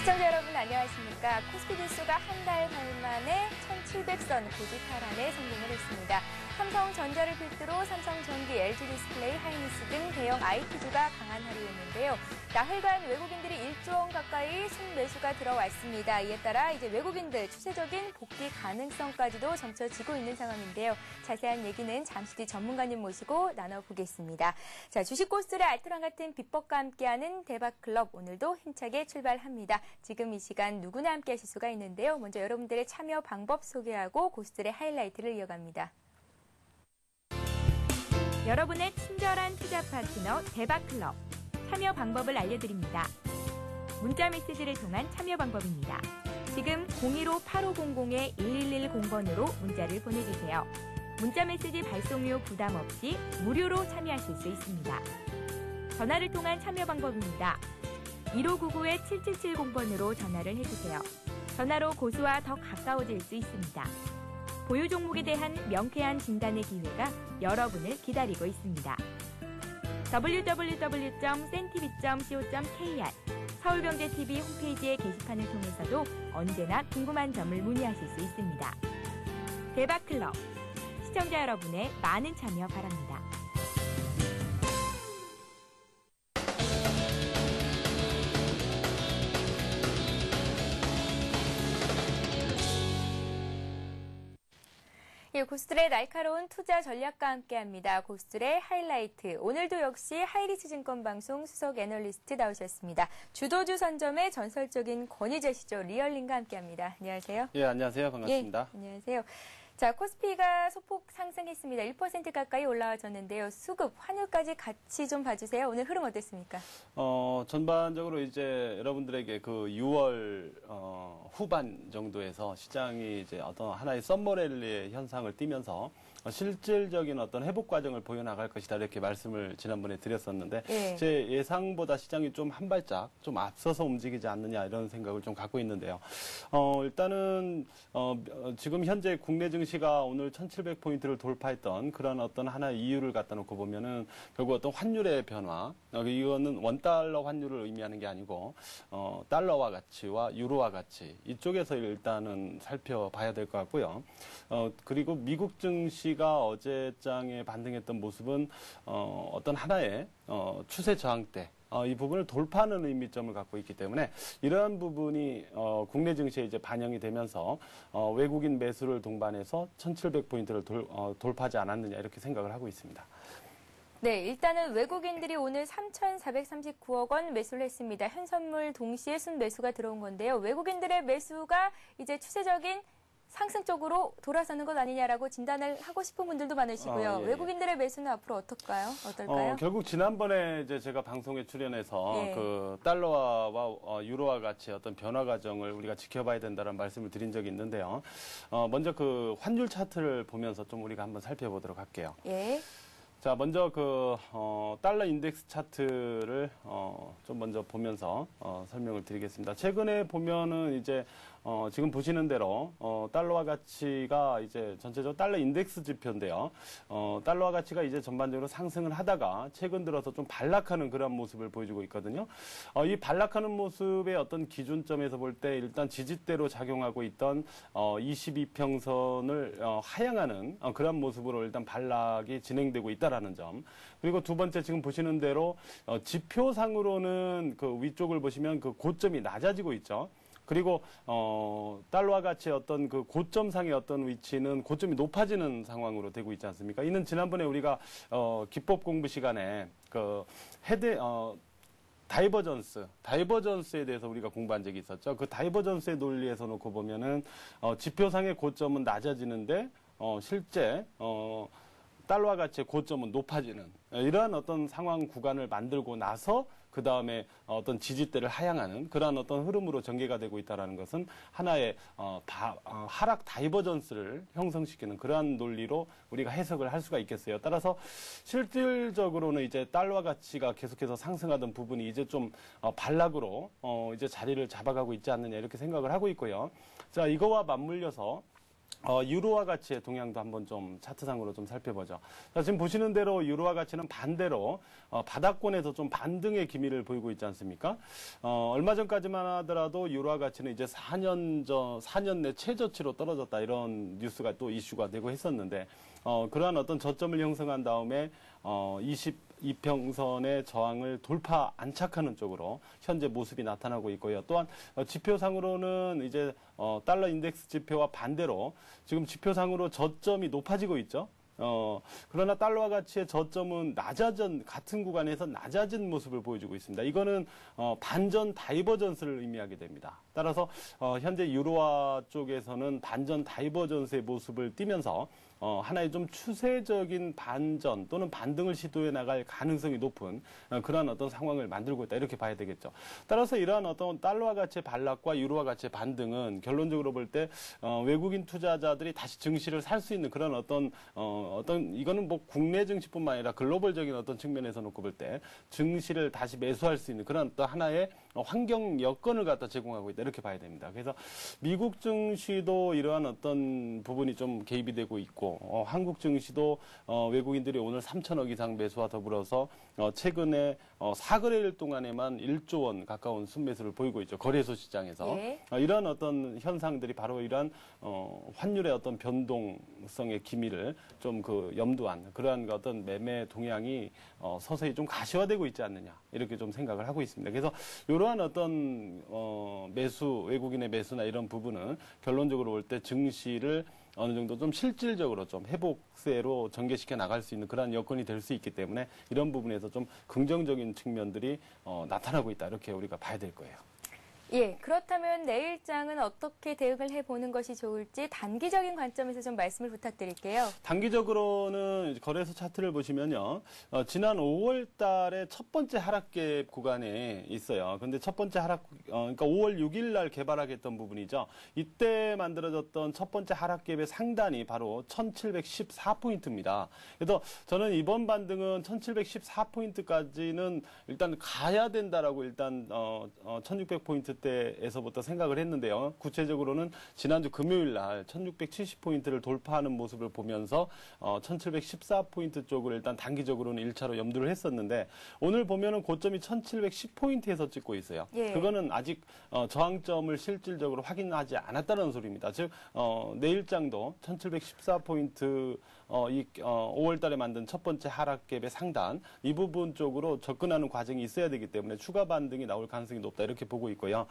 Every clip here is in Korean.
시청자 여러분 안녕하십니까. 코스피 지수가 한 달 반 만에 1700선 고지 탈환에 성공을 했습니다. 삼성전자를 필두로 삼성전기, LG디스플레이, 하이닉스 등 대형 IT주가 강한 하루였는데요. 나흘간 외국인들이 1조 원 가까이 순매수가 들어왔습니다. 이에 따라 이제 외국인들 추세적인 복귀 가능성까지도 점쳐지고 있는 상황인데요. 자세한 얘기는 잠시 뒤 전문가님 모시고 나눠보겠습니다. 자, 주식 코스들의 알토란 같은 비법과 함께하는 대박클럽 오늘도 힘차게 출발합니다. 지금 이 시간 누구나 함께하실 수가 있는데요. 먼저 여러분들의 참여 방법 소개하고 고수들의 하이라이트를 이어갑니다. 여러분의 친절한 투자 파트너 대박클럽. 참여 방법을 알려드립니다. 문자 메시지를 통한 참여 방법입니다. 지금 015-8500-1110번으로 문자를 보내주세요. 문자 메시지 발송료 부담 없이 무료로 참여하실 수 있습니다. 전화를 통한 참여 방법입니다. 1599-7770번으로 전화를 해주세요. 전화로 고수와 더 가까워질 수 있습니다. 보유 종목에 대한 명쾌한 진단의 기회가 여러분을 기다리고 있습니다. www.sentv.co.kr 서울경제TV 홈페이지의 게시판을 통해서도 언제나 궁금한 점을 문의하실 수 있습니다. 대박클럽, 시청자 여러분의 많은 참여 바랍니다. 예, 고수들의 날카로운 투자 전략과 함께합니다. 고수들의 하이라이트. 오늘도 역시 하이리스 증권방송 수석 애널리스트 나오셨습니다. 주도주 선점의 전설적인 권위자시죠. 리얼링과 함께합니다. 안녕하세요. 예, 안녕하세요. 반갑습니다. 예, 안녕하세요. 자, 코스피가 소폭 상승했습니다. 1% 가까이 올라와줬는데요. 수급, 환율까지 같이 좀 봐주세요. 오늘 흐름 어땠습니까? 전반적으로 이제 여러분들에게 그 6월 후반 정도에서 시장이 이제 어떤 하나의 썸머랠리의 현상을 띠면서 실질적인 어떤 회복 과정을 보여나갈 것이다 이렇게 말씀을 지난번에 드렸었는데 예. 제 예상보다 시장이 좀 한 발짝 좀 앞서서 움직이지 않느냐 이런 생각을 좀 갖고 있는데요. 일단은 지금 현재 국내 증시가 오늘 1700포인트를 돌파했던 그런 어떤 하나의 이유를 갖다 놓고 보면은 결국 어떤 환율의 변화, 이거는 원달러 환율을 의미하는 게 아니고 달러와 가치와 유로와 가치 이쪽에서 일단은 살펴봐야 될 것 같고요. 그리고 미국 증시가 어제장에 반등했던 모습은 어떤 하나의 추세 저항대 이 부분을 돌파하는 의미점을 갖고 있기 때문에 이러한 부분이 국내 증시에 이제 반영이 되면서 외국인 매수를 동반해서 1700포인트를 돌파하지 않았느냐 이렇게 생각을 하고 있습니다. 네, 일단은 외국인들이 오늘 3,439억 원 매수를 했습니다. 현선물 동시에 순매수가 들어온 건데요. 외국인들의 매수가 이제 추세적인 상승 쪽으로 돌아서는 것 아니냐라고 진단을 하고 싶은 분들도 많으시고요. 예. 외국인들의 매수는 앞으로 어떨까요? 결국 지난번에 이제 제가 방송에 출연해서 예. 그 달러와 유로와 같이 어떤 변화 과정을 우리가 지켜봐야 된다는 말씀을 드린 적이 있는데요. 먼저 그 환율 차트를 보면서 좀 우리가 한번 살펴보도록 할게요. 예. 자, 먼저 그 달러 인덱스 차트를 좀 먼저 보면서 설명을 드리겠습니다. 최근에 보면은 이제 지금 보시는 대로 달러와 가치가 이제 전체적으로 달러 인덱스 지표인데요. 달러와 가치가 이제 전반적으로 상승을 하다가 최근 들어서 좀 반락하는 그런 모습을 보여주고 있거든요. 이 반락하는 모습의 어떤 기준점에서 볼 때 일단 지지대로 작용하고 있던 22평선을 하향하는 그런 모습으로 일단 반락이 진행되고 있다라는 점. 그리고 두 번째 지금 보시는 대로 지표상으로는 그 위쪽을 보시면 그 고점이 낮아지고 있죠. 그리고 달러와 가치의 어떤 그 고점상의 어떤 위치는 고점이 높아지는 상황으로 되고 있지 않습니까? 이는 지난번에 우리가 기법 공부 시간에 그 다이버전스에 대해서 우리가 공부한 적이 있었죠. 그 다이버전스의 논리에서 놓고 보면은 지표상의 고점은 낮아지는데 실제 달러와 가치의 고점은 높아지는 이러한 어떤 상황 구간을 만들고 나서 그 다음에 어떤 지지대를 하향하는 그러한 어떤 흐름으로 전개가 되고 있다는 것은 하나의 하락 다이버전스를 형성시키는 그러한 논리로 우리가 해석을 할 수가 있겠어요. 따라서 실질적으로는 이제 달러와 가치가 계속해서 상승하던 부분이 이제 좀 반락으로 이제 자리를 잡아가고 있지 않느냐 이렇게 생각을 하고 있고요. 자, 이거와 맞물려서 유로화 가치의 동향도 한번 좀 차트상으로 좀 살펴보죠. 자, 지금 보시는 대로 유로화 가치는 반대로 바닥권에서 좀 반등의 기미를 보이고 있지 않습니까? 얼마 전까지만 하더라도 유로화 가치는 이제 4년 내 최저치로 떨어졌다 이런 뉴스가 또 이슈가 되고 했었는데 그러한 어떤 저점을 형성한 다음에 22평선의 저항을 돌파 안착하는 쪽으로 현재 모습이 나타나고 있고요. 또한 지표상으로는 이제 달러 인덱스 지표와 반대로 지금 지표상으로 저점이 높아지고 있죠. 그러나 달러화 가치의 저점은 같은 구간에서 낮아진 모습을 보여주고 있습니다. 이거는 반전 다이버전스를 의미하게 됩니다. 따라서 현재 유로화 쪽에서는 반전 다이버전스의 모습을 띠면서 하나의 좀 추세적인 반전 또는 반등을 시도해 나갈 가능성이 높은 그러한 어떤 상황을 만들고 있다 이렇게 봐야 되겠죠. 따라서 이러한 어떤 달러화 가치의 반락과 유로화 가치의 반등은 결론적으로 볼 때 외국인 투자자들이 다시 증시를 살 수 있는 그런 어떤 이거는 뭐 국내 증시뿐만 아니라 글로벌적인 어떤 측면에서 놓고 볼 때 증시를 다시 매수할 수 있는 그런 어떤 하나의 환경 여건을 갖다 제공하고 있다 이렇게 봐야 됩니다. 그래서 미국 증시도 이러한 어떤 부분이 좀 개입이 되고 있고 한국 증시도 외국인들이 오늘 3천억 이상 매수와 더불어서 최근에 4거래일 동안에만 1조 원 가까운 순매수를 보이고 있죠. 거래소 시장에서. 네. 이런 어떤 현상들이 바로 이러한 환율의 어떤 변동성의 기미를 좀 염두한 그러한 어떤 매매 동향이 서서히 좀 가시화되고 있지 않느냐 이렇게 좀 생각을 하고 있습니다. 그래서 이러한 어떤 외국인의 매수나 이런 부분은 결론적으로 볼 때 증시를 어느 정도 좀 실질적으로 좀 회복세로 전개시켜 나갈 수 있는 그런 여건이 될 수 있기 때문에 이런 부분에서 좀 긍정적인 측면들이 나타나고 있다 이렇게 우리가 봐야 될 거예요. 예, 그렇다면 내일장은 어떻게 대응을 해보는 것이 좋을지 단기적인 관점에서 좀 말씀을 부탁드릴게요. 단기적으로는 거래소 차트를 보시면요. 지난 5월 달에 첫 번째 하락갭 구간에 있어요. 근데 첫 번째 그러니까 5월 6일 날 개발하겠던 부분이죠. 이때 만들어졌던 첫 번째 하락갭의 상단이 바로 1714포인트입니다. 그래서 저는 이번 반등은 1714포인트까지는 일단 가야 된다라고 일단 1600포인트 때에서부터 생각을 했는데요. 구체적으로는 지난주 금요일 날 1670포인트를 돌파하는 모습을 보면서 1714포인트 쪽을 일단 단기적으로는 1차로 염두를 했었는데 오늘 보면은 고점이 1710포인트에서 찍고 있어요. 예. 그거는 아직 저항점을 실질적으로 확인하지 않았다는 소리입니다. 즉 내일장도 1714포인트 5월 달에 만든 첫 번째 하락갭의 상단 이 부분 쪽으로 접근하는 과정이 있어야 되기 때문에 추가 반등이 나올 가능성이 높다 이렇게 보고 있고요.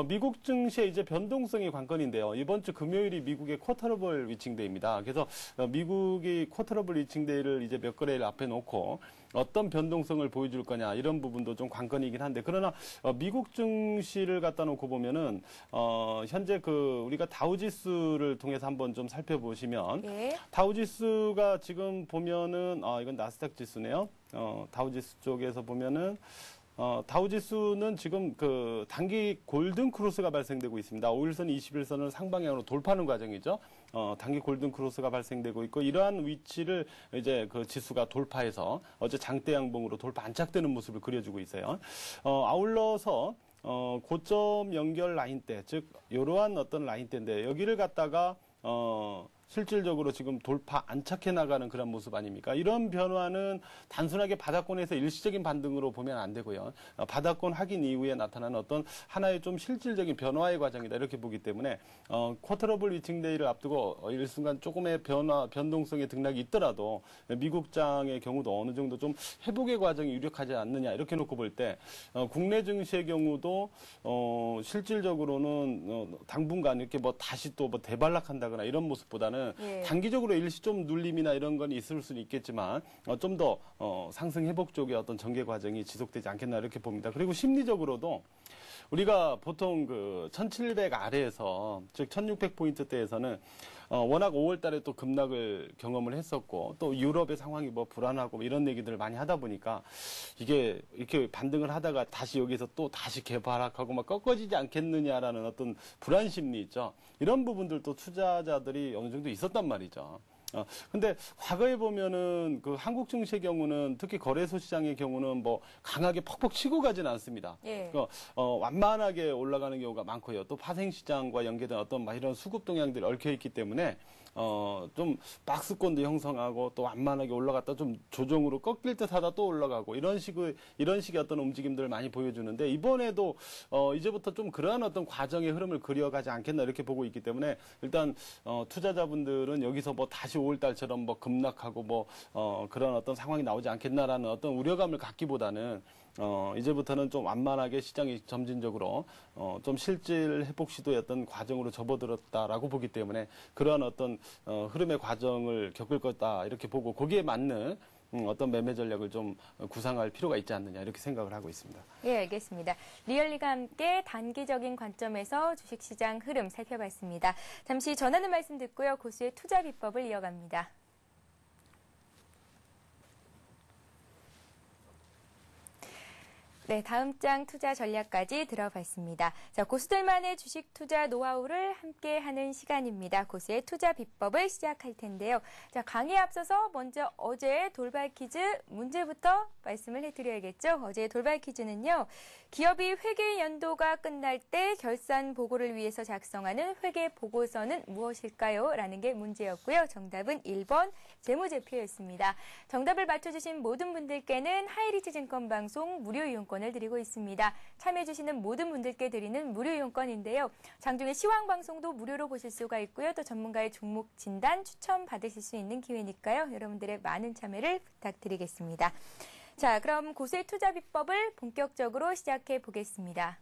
미국 증시의 이제 변동성이 관건인데요. 이번 주 금요일이 미국의 쿼터러블 위칭데이입니다. 그래서 미국이 쿼터러블 위칭데이를 이제 몇 거래일 앞에 놓고 어떤 변동성을 보여줄 거냐 이런 부분도 좀 관건이긴 한데 그러나 미국 증시를 갖다 놓고 보면은 현재 우리가 다우지수를 통해서 한번 좀 살펴보시면 예. 다우지수가 지금 보면은 이건 나스닥 지수네요. 다우지수 쪽에서 보면은 다우지수는 지금 단기 골든 크로스가 발생되고 있습니다. 5일선, 21선을 상방향으로 돌파하는 과정이죠. 단기 골든 크로스가 발생되고 있고 이러한 위치를 이제 지수가 돌파해서 어제 장대 양봉으로 돌파 안착되는 모습을 그려주고 있어요. 아울러서 고점 연결 라인대, 즉 이러한 어떤 라인대인데 여기를 갖다가 실질적으로 지금 돌파 안착해 나가는 그런 모습 아닙니까? 이런 변화는 단순하게 바닥권에서 일시적인 반등으로 보면 안 되고요. 바닥권 확인 이후에 나타나는 어떤 하나의 좀 실질적인 변화의 과정이다 이렇게 보기 때문에 쿼터러블 위칭데이를 앞두고 일순간 조금의 변동성의 등락이 있더라도 미국장의 경우도 어느 정도 좀 회복의 과정이 유력하지 않느냐 이렇게 놓고 볼 때 국내 증시의 경우도 실질적으로는 당분간 이렇게 다시 또 대발락한다거나 이런 모습보다는 예. 단기적으로 일시 좀 눌림이나 이런 건 있을 수는 있겠지만 좀 더 상승 회복 쪽의 어떤 전개 과정이 지속되지 않겠나 이렇게 봅니다. 그리고 심리적으로도 우리가 보통 1700 아래에서 즉 1600포인트대에서는 워낙 5월 달에 또 급락을 경험을 했었고 또 유럽의 상황이 불안하고 이런 얘기들을 많이 하다 보니까 이게 이렇게 반등을 하다가 다시 여기서 또 다시 개발하고 꺾어지지 않겠느냐라는 어떤 불안 심리 있죠. 이런 부분들도 투자자들이 어느 정도 있었단 말이죠. 근데 과거에 보면은 그 한국 증시의 경우는 특히 거래소 시장의 경우는 뭐 강하게 퍽퍽 치고 가지는 않습니다. 예. 완만하게 올라가는 경우가 많고요. 또 파생 시장과 연계된 어떤 막 이런 수급 동향들이 얽혀 있기 때문에 좀 박스권도 형성하고 또 완만하게 올라갔다 좀 조정으로 꺾일 듯 하다 또 올라가고 이런 식의 어떤 움직임들을 많이 보여주는데 이번에도 이제부터 좀 그러한 어떤 과정의 흐름을 그려가지 않겠나 이렇게 보고 있기 때문에 일단 투자자분들은 여기서 뭐 다시 5월달처럼 뭐 급락하고 뭐 그런 어떤 상황이 나오지 않겠나라는 어떤 우려감을 갖기보다는 이제부터는 좀 완만하게 시장이 점진적으로 좀 실질 회복 시도의 어떤 과정으로 접어들었다라고 보기 때문에 그러한 어떤 흐름의 과정을 겪을 거다 이렇게 보고 거기에 맞는 어떤 매매 전략을 좀 구상할 필요가 있지 않느냐 이렇게 생각을 하고 있습니다. 예, 알겠습니다. 리얼리가 함께 단기적인 관점에서 주식시장 흐름 살펴봤습니다. 잠시 전하는 말씀 듣고요. 고수의 투자 비법을 이어갑니다. 네, 다음 장 투자 전략까지 들어봤습니다. 자, 고수들만의 주식 투자 노하우를 함께하는 시간입니다. 고수의 투자 비법을 시작할 텐데요. 자, 강의에 앞서서 먼저 어제의 돌발 퀴즈 문제부터 말씀을 해드려야겠죠. 어제의 돌발 퀴즈는요. 기업이 회계 연도가 끝날 때 결산 보고를 위해서 작성하는 회계 보고서는 무엇일까요? 라는 게 문제였고요. 정답은 1번 재무제표였습니다. 정답을 맞춰주신 모든 분들께는 하이리치 증권 방송 무료 이용권을 드리고 있습니다. 참여해주시는 모든 분들께 드리는 무료 이용권인데요. 장중에 시황 방송도 무료로 보실 수가 있고요. 또 전문가의 종목 진단 추천 받으실 수 있는 기회니까요. 여러분들의 많은 참여를 부탁드리겠습니다. 자, 그럼 고수의 투자 비법을 본격적으로 시작해 보겠습니다.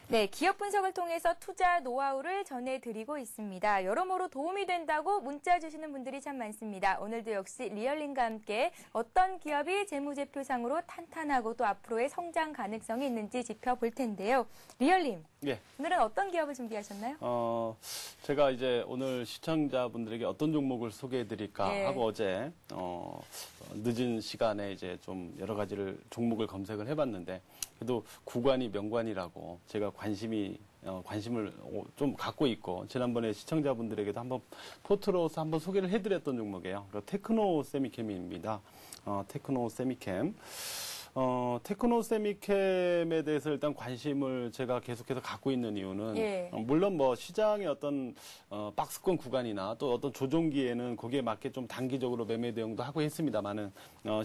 네, 기업 분석을 통해서 투자 노하우를 전해드리고 있습니다. 여러모로 도움이 된다고 문자 주시는 분들이 참 많습니다. 오늘도 역시 리얼링과 함께 어떤 기업이 재무제표상으로 탄탄하고 또 앞으로의 성장 가능성이 있는지 짚어볼 텐데요. 리얼님, 예. 오늘은 어떤 기업을 준비하셨나요? 제가 이제 오늘 시청자분들에게 어떤 종목을 소개해드릴까 예. 하고 어제 늦은 시간에 이제 좀 여러 가지를 종목을 검색을 해봤는데 그래도 구관이 명관이라고 제가 관심을 좀 갖고 있고 지난번에 시청자분들에게도 한번 포트로서 한번 소개를 해드렸던 종목이에요. 테크노 세미캠입니다. 테크노 세미캠. 테크노 세미캠에 대해서 일단 관심을 제가 계속해서 갖고 있는 이유는 예. 물론 뭐 시장의 어떤 박스권 구간이나 또 어떤 조종기에는 거기에 맞게 좀 단기적으로 매매 대응도 하고 했습니다만은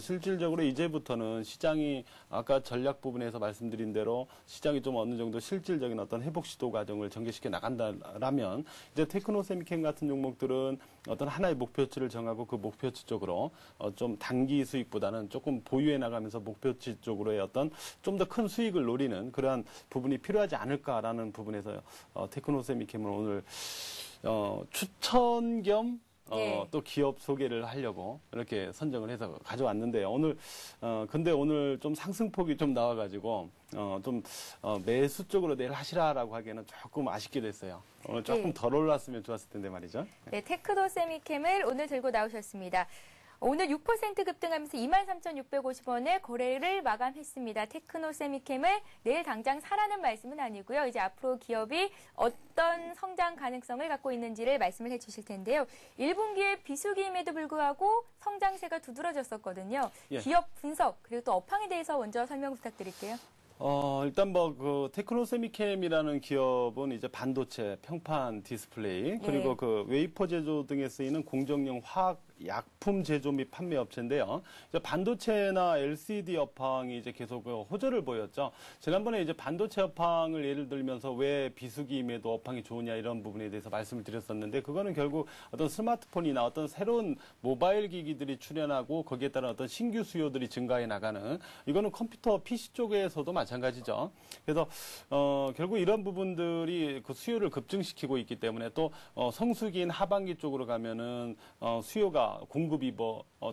실질적으로 이제부터는 시장이 아까 전략 부분에서 말씀드린 대로 시장이 좀 어느 정도 실질적인 어떤 회복 시도 과정을 전개시켜 나간다라면 이제 테크노 세미캠 같은 종목들은 어떤 하나의 목표치를 정하고 그 목표치 쪽으로 좀 단기 수익보다는 조금 보유해 나가면서 목표치 쪽으로의 어떤 좀 더 큰 수익을 노리는 그러한 부분이 필요하지 않을까라는 부분에서 테크노 세미캠을 오늘 추천 겸 예. 또 기업 소개를 하려고 이렇게 선정을 해서 가져왔는데요. 오늘 근데 오늘 좀 상승폭이 좀 나와가지고 매수 쪽으로 내일 하시라라고 하기에는 조금 아쉽게 됐어요. 오늘 조금 예. 덜 올랐으면 좋았을 텐데 말이죠. 네, 테크노 세미캠을 오늘 들고 나오셨습니다. 오늘 6% 급등하면서 23,650원에 거래를 마감했습니다. 테크노 세미캠을 내일 당장 사라는 말씀은 아니고요. 이제 앞으로 기업이 어떤 성장 가능성을 갖고 있는지를 말씀을 해주실 텐데요. 1분기에 비수기임에도 불구하고 성장세가 두드러졌었거든요. 예. 기업 분석 그리고 또 업황에 대해서 먼저 설명 부탁드릴게요. 일단 그 테크노 세미캠이라는 기업은 이제 반도체, 평판 디스플레이, 그리고 예. 그 웨이퍼 제조 등에 쓰이는 공정용 화학 약품 제조 및 판매 업체인데요. 이제 반도체나 LCD 업황이 이제 계속 호조를 보였죠. 지난번에 이제 반도체 업황을 예를 들면서 왜 비수기임에도 업황이 좋으냐 이런 부분에 대해서 말씀을 드렸었는데 그거는 결국 어떤 스마트폰이나 어떤 새로운 모바일 기기들이 출현하고 거기에 따른 어떤 신규 수요들이 증가해 나가는 이거는 컴퓨터 PC 쪽에서도 마찬가지죠. 그래서 결국 이런 부분들이 그 수요를 급증시키고 있기 때문에 또 성수기인 하반기 쪽으로 가면은 수요가 수요가 공급이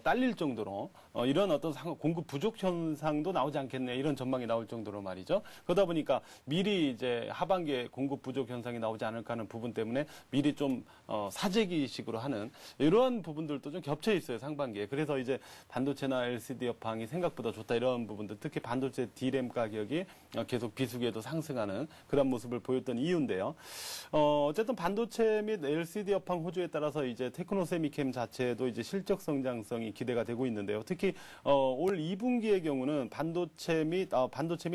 딸릴 정도로 이런 어떤 공급 부족 현상도 나오지 않겠네 이런 전망이 나올 정도로 말이죠. 그러다 보니까 미리 이제 하반기에 공급 부족 현상이 나오지 않을까 하는 부분 때문에 미리 좀 사재기식으로 하는 이러한 부분들도 좀 겹쳐 있어요 상반기에. 그래서 이제 반도체나 LCD 여팡이 생각보다 좋다 이런 부분들, 특히 반도체 D램 가격이 계속 비수기에도 상승하는 그런 모습을 보였던 이유인데요. 어쨌든 반도체 및 LCD 여팡 호주에 따라서 이제 테크노세미캠 자체도 이제 실적 성장성이 기대가 되고 있는데요. 특히 올 2분기의 경우는 반도체 및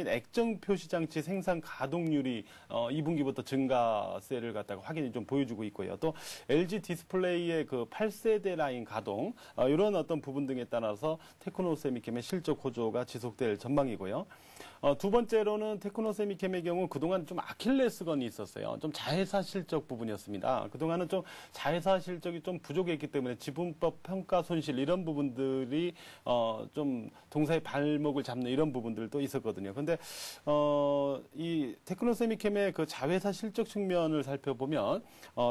액정 표시 장치 생산 가동률이 2분기부터 증가세를 갖다가 확인이 좀 보여주고 있고요. 또 LG 디스플레이의 그 8세대 라인 가동 이런 어떤 부분 등에 따라서 테크노세미캠의 실적 호조가 지속될 전망이고요. 두 번째로는 테크노세미캠의 경우 그동안 좀 아킬레스건이 있었어요. 좀 자회사 실적 부분이었습니다. 그동안은 좀 자회사 실적이 좀 부족했기 때문에 지분법 평가 손실 이런 부분들이 좀 동사의 발목을 잡는 이런 부분들도 있었거든요. 근데 이 테크노세미캠의 그 자회사 실적 측면을 살펴보면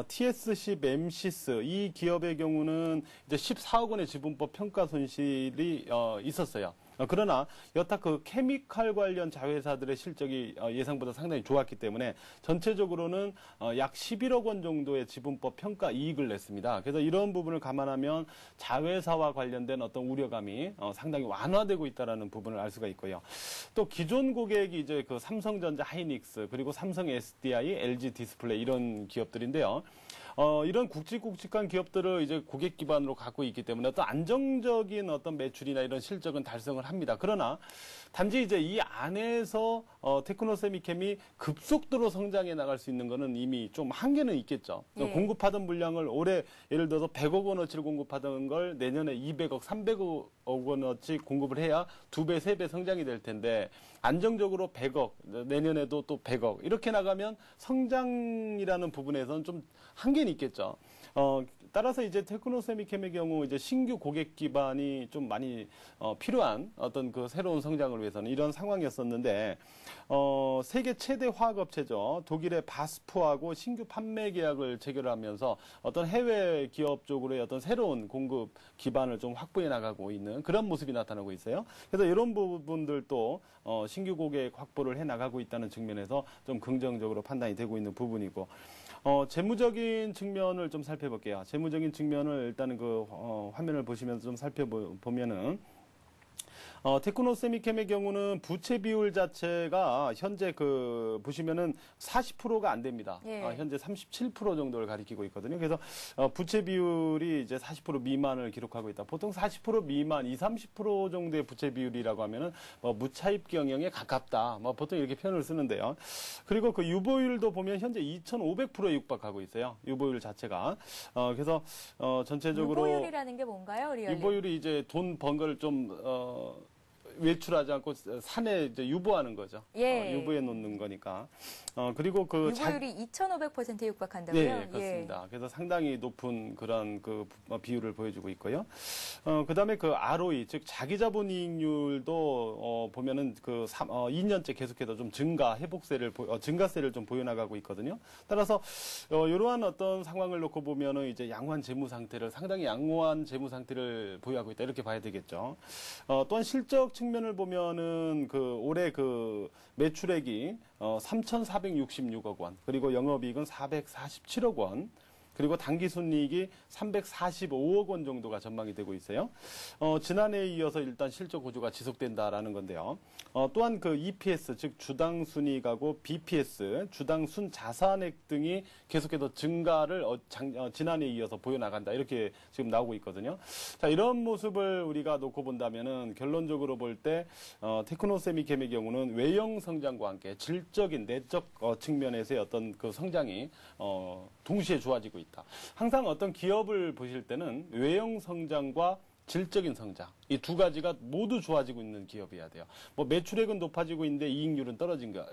TSC 멤시스 이 기업의 경우는 이제 14억 원의 지분법 평가 손실이 있었어요. 그러나 여타 그 케미칼 관련 자회사들의 실적이 예상보다 상당히 좋았기 때문에 전체적으로는 약 11억 원 정도의 지분법 평가 이익을 냈습니다. 그래서 이런 부분을 감안하면 자회사와 관련된 어떤 우려감이 상당히 완화되고 있다는 부분을 알 수가 있고요. 또 기존 고객이 이제 그 삼성전자 하이닉스 그리고 삼성 SDI, LG 디스플레이 이런 기업들인데요. 이런 굵직굵직한 기업들을 이제 고객 기반으로 갖고 있기 때문에 어떤 안정적인 어떤 매출이나 이런 실적은 달성을 합니다. 그러나 단지 이제 이 안에서 테크노세미캠이 급속도로 성장해 나갈 수 있는 거는 이미 좀 한계는 있겠죠. 예. 공급하던 물량을 올해 예를 들어서 100억 원어치를 공급하던 걸 내년에 200억, 300억 원어치 공급을 해야 2배, 3배 성장이 될 텐데 안정적으로 100억, 내년에도 또 100억 이렇게 나가면 성장이라는 부분에서는 좀 한계는 있겠죠. 따라서 이제 테크노세미캠의 경우 이제 신규 고객 기반이 좀 많이 필요한 어떤 그 새로운 성장을 위해서는 이런 상황이었었는데 세계 최대 화학업체죠. 독일의 바스프하고 신규 판매 계약을 체결하면서 어떤 해외 기업 쪽으로의 어떤 새로운 공급 기반을 좀 확보해 나가고 있는 그런 모습이 나타나고 있어요. 그래서 이런 부분들도 신규 고객 확보를 해 나가고 있다는 측면에서 좀 긍정적으로 판단이 되고 있는 부분이고. 재무적인 측면을 좀 살펴볼게요. 재무적인 측면을 일단은 그 화면을 보시면서 좀 살펴보면은 테크노세미캠의 경우는 부채 비율 자체가 현재 그 보시면은 40%가 안 됩니다. 예. 현재 37% 정도를 가리키고 있거든요. 그래서 부채 비율이 이제 40% 미만을 기록하고 있다. 보통 40% 미만, 20-30% 정도의 부채 비율이라고 하면은 무차입 경영에 가깝다. 보통 이렇게 표현을 쓰는데요. 그리고 그 유보율도 보면 현재 2,500%에 육박하고 있어요. 유보율 자체가. 그래서 전체적으로 유보율이라는 게 뭔가요, 리얼리? 유보율이 이제 돈 번 걸 좀 외출하지 않고 산에 이제 유보하는 거죠. 예. 유보해 놓는 거니까. 그리고 그 유보율이 2,500%에 육박한다고요? 네, 그렇습니다. 예. 그래서 상당히 높은 그런 그 비율을 보여주고 있고요. 그다음에 그 ROE, 즉 자기자본이익률도 보면은 그 2년째 계속해서 좀 증가세를 좀 보여나가고 있거든요. 따라서 이러한 어떤 상황을 놓고 보면은 이제 상당히 양호한 재무 상태를 보유하고 있다 이렇게 봐야 되겠죠. 또한 실적 측면을 보면은 그 올해 그 매출액이 3,466억 원, 그리고 영업이익은 447억 원, 그리고 당기순이익이 345억 원 정도가 전망이 되고 있어요. 지난해에 이어서 일단 실적 호조가 지속된다라는 건데요. 또한 그 EPS, 즉 주당 순이익하고 BPS, 주당 순 자산액 등이 계속해서 증가를 지난해에 이어서 보여나간다. 이렇게 지금 나오고 있거든요. 자, 이런 모습을 우리가 놓고 본다면은 결론적으로 볼 때 테크노세미캠의 경우는 외형 성장과 함께 질적인 내적 측면에서의 어떤 그 성장이 동시에 좋아지고 있다. 항상 어떤 기업을 보실 때는 외형 성장과 질적인 성장, 이 두 가지가 모두 좋아지고 있는 기업이어야 돼요. 매출액은 높아지고 있는데 이익률은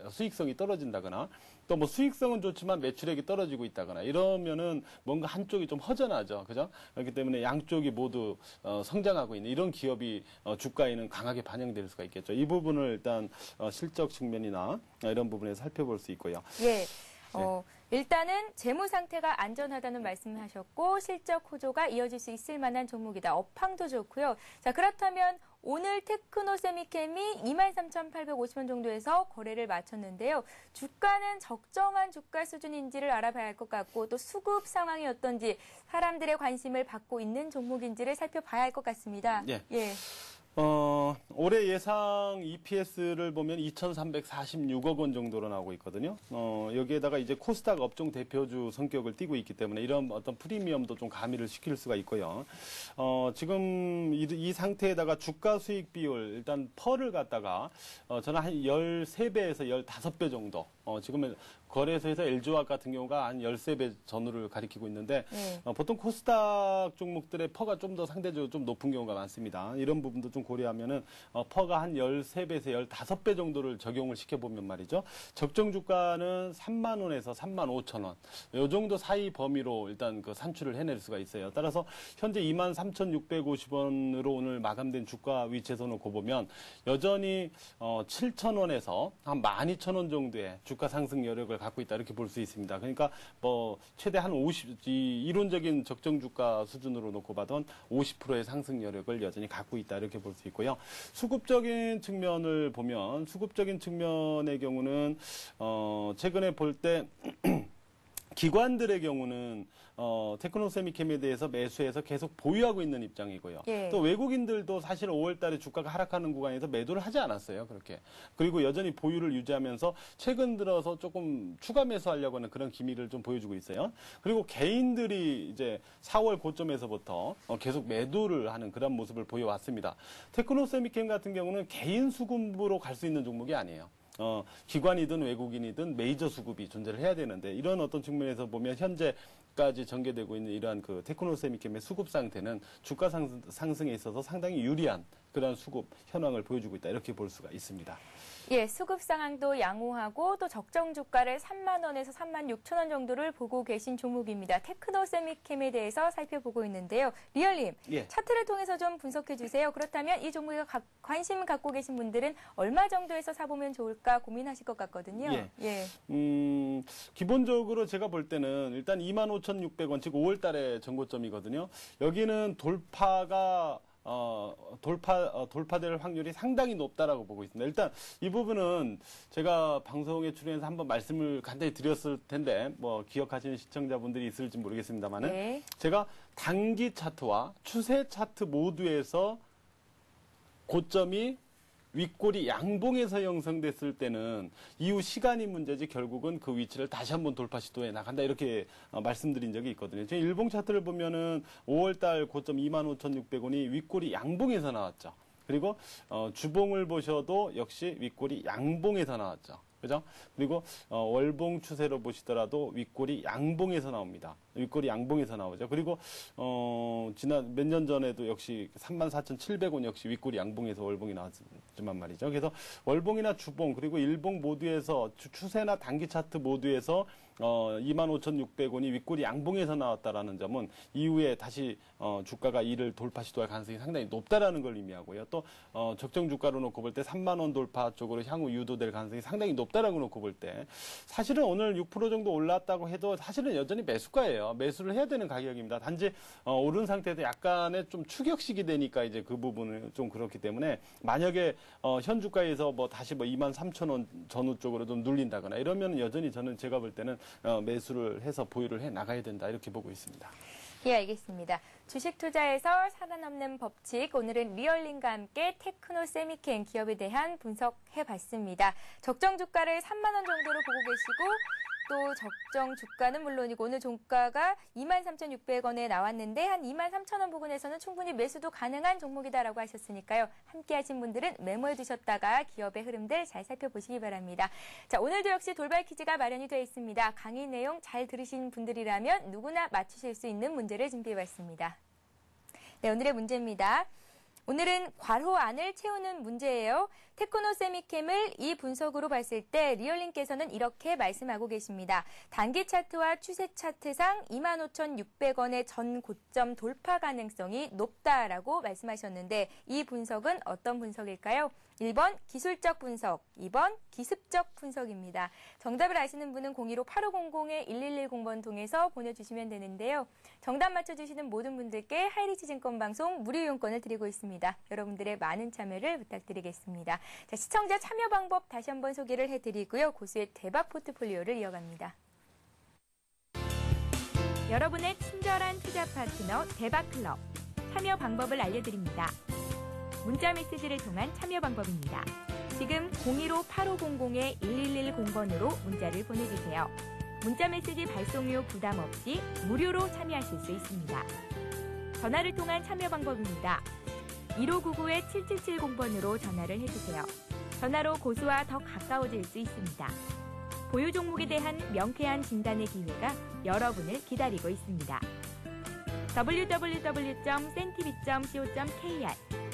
수익성이 떨어진다거나, 또 수익성은 좋지만 매출액이 떨어지고 있다거나, 이러면은 뭔가 한쪽이 좀 허전하죠. 그죠? 그렇기 때문에 양쪽이 모두 성장하고 있는 이런 기업이 주가에는 강하게 반영될 수가 있겠죠. 이 부분을 일단 실적 측면이나 이런 부분에 살펴볼 수 있고요. 예. 일단은 재무 상태가 안전하다는 말씀하셨고 실적 호조가 이어질 수 있을 만한 종목이다. 업황도 좋고요. 자, 그렇다면 오늘 테크노세미캠이 23,850원 정도에서 거래를 마쳤는데요. 주가는 적정한 주가 수준인지를 알아봐야 할 것 같고 또 수급 상황이 어떤지 사람들의 관심을 받고 있는 종목인지를 살펴봐야 할 것 같습니다. 예. 예. 올해 예상 EPS를 보면 2,346억 원 정도로 나오고 있거든요. 여기에다가 이제 코스닥 업종 대표주 성격을 띠고 있기 때문에 이런 어떤 프리미엄도 좀 가미를 시킬 수가 있고요. 지금 이 상태에다가 주가 수익 비율, 일단 펄을 갖다가, 저는 한 13배에서 15배 정도, 지금 거래소에서 LG화학 같은 경우가 한 13배 전후를 가리키고 있는데 보통 코스닥 종목들의 퍼가 좀 더 상대적으로 좀 높은 경우가 많습니다. 이런 부분도 좀 고려하면은 퍼가 한 13배에서 15배 정도를 적용을 시켜보면 말이죠. 적정 주가는 3만 원에서 3만 5천 원. 이 정도 사이 범위로 일단 그 산출을 해낼 수가 있어요. 따라서 현재 23,650원으로 오늘 마감된 주가 위치에서 놓고 보면 여전히 7천 원에서 한 12,000원 정도의 주가 상승 여력을 갖고 있다 이렇게 볼 수 있습니다. 그러니까 뭐 최대 한 50, 이론적인 적정 주가 수준으로 놓고 봐도 50%의 상승 여력을 여전히 갖고 있다 이렇게 볼 수 있고요. 수급적인 측면을 보면 수급적인 측면의 경우는 최근에 볼 때 기관들의 경우는 테크노세미캠에 대해서 매수해서 계속 보유하고 있는 입장이고요. 예. 또 외국인들도 사실 5월 달에 주가가 하락하는 구간에서 매도를 하지 않았어요. 그렇게. 그리고 여전히 보유를 유지하면서 최근 들어서 조금 추가 매수하려고 하는 그런 기미를 좀 보여주고 있어요. 그리고 개인들이 이제 4월 고점에서부터 계속 매도를 하는 그런 모습을 보여왔습니다. 테크노세미캠 같은 경우는 개인 수급으로 갈 수 있는 종목이 아니에요. 기관이든 외국인이든 메이저 수급이 존재를 해야 되는데 이런 어떤 측면에서 보면 현재까지 전개되고 있는 이러한 그 테크노세미캠의 수급 상태는 주가 상승에 있어서 상당히 유리한 그런 수급 현황을 보여주고 있다 이렇게 볼 수가 있습니다. 예, 수급 상황도 양호하고 또 적정 주가를 3만 원에서 3만 6천 원 정도를 보고 계신 종목입니다. 테크노세미캠에 대해서 살펴보고 있는데요. 리얼님, 예. 차트를 통해서 좀 분석해 주세요. 그렇다면 이 종목에 관심 갖고 계신 분들은 얼마 정도에서 사보면 좋을까 고민하실 것 같거든요. 예. 기본적으로 제가 볼 때는 일단 25,600원, 즉 5월 달에 전고점이거든요. 여기는 돌파될 확률이 상당히 높다라고 보고 있습니다. 일단 이 부분은 제가 방송에 출연해서 한번 말씀을 간단히 드렸을 텐데 뭐 기억하시는 시청자분들이 있을지 모르겠습니다만은 네. 제가 단기 차트와 추세 차트 모두에서 고점이 윗골이 양봉에서 형성됐을 때는 이후 시간이 문제지 결국은 그 위치를 다시 한번 돌파 시도해 나간다 이렇게 말씀드린 적이 있거든요. 제 일봉 차트를 보면은 5월달 고점 25,600원이 윗골이 양봉에서 나왔죠. 그리고 주봉을 보셔도 역시 윗골이 양봉에서 나왔죠. 그죠? 그리고 월봉 추세로 보시더라도 윗골이 양봉에서 나옵니다. 윗골이 양봉에서 나오죠. 그리고 지난 몇 년 전에도 역시 34,700원 역시 윗골이 양봉에서 월봉이 나왔지만 말이죠. 그래서 월봉이나 주봉 그리고 일봉 모두에서 추세나 단기 차트 모두에서 25,600원이 윗골이 양봉에서 나왔다라는 점은 이후에 다시 주가가 이를 돌파 시도할 가능성이 상당히 높다라는 걸 의미하고요. 또 적정 주가로 놓고 볼 때 3만 원 돌파 쪽으로 향후 유도될 가능성이 상당히 높다라고 놓고 볼 때 사실은 오늘 6% 정도 올랐다고 해도 사실은 여전히 매수가예요. 매수를 해야 되는 가격입니다. 단지 오른 상태에서 약간의 좀 추격식이 되니까 이제 그 부분은 좀 그렇기 때문에 만약에 현 주가에서 뭐 다시 뭐 23,000원 전후 쪽으로 좀 눌린다거나 이러면 여전히 저는 제가 볼 때는 매수를 해서 보유를 해 나가야 된다 이렇게 보고 있습니다. 예, 알겠습니다. 주식 투자에서 살아남는 법칙, 오늘은 리얼링과 함께 테크노세미캠 기업에 대한 분석해봤습니다. 적정 주가를 3만 원 정도로 보고 계시고 또 적정 주가는 물론이고 오늘 종가가 23,600원에 나왔는데 한 23,000원 부근에서는 충분히 매수도 가능한 종목이다라고 하셨으니까요. 함께 하신 분들은 메모해 두셨다가 기업의 흐름들 잘 살펴보시기 바랍니다. 자, 오늘도 역시 돌발 퀴즈가 마련이 되어 있습니다. 강의 내용 잘 들으신 분들이라면 누구나 맞추실 수 있는 문제를 준비해봤습니다. 네, 오늘의 문제입니다. 오늘은 괄호 안을 채우는 문제예요. 테크노 세미캠을 이 분석으로 봤을 때 리얼님께서는 이렇게 말씀하고 계십니다. 단기 차트와 추세 차트상 25,600원의 전 고점 돌파 가능성이 높다라고 말씀하셨는데 이 분석은 어떤 분석일까요? 1번 기술적 분석, 2번 기습적 분석입니다. 정답을 아시는 분은 015-8500-1110번 통해서 보내주시면 되는데요. 정답 맞춰주시는 모든 분들께 하이리치 증권방송 무료 이용권을 드리고 있습니다. 여러분들의 많은 참여를 부탁드리겠습니다. 자, 시청자 참여 방법 다시 한번 소개를 해드리고요. 고수의 대박 포트폴리오를 이어갑니다. 여러분의 친절한 투자 파트너 대박클럽. 참여 방법을 알려드립니다. 문자 메시지를 통한 참여 방법입니다. 지금 015-8500-1110번으로 문자를 보내주세요. 문자 메시지 발송료 부담 없이 무료로 참여하실 수 있습니다. 전화를 통한 참여 방법입니다. 1599-7770번으로 전화를 해주세요. 전화로 고수와 더 가까워질 수 있습니다. 보유 종목에 대한 명쾌한 진단의 기회가 여러분을 기다리고 있습니다. www.cntv.co.kr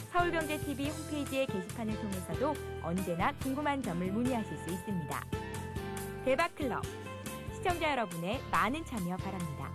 서울경제TV 홈페이지의 게시판을 통해서도 언제나 궁금한 점을 문의하실 수 있습니다. 대박클럽, 시청자 여러분의 많은 참여 바랍니다.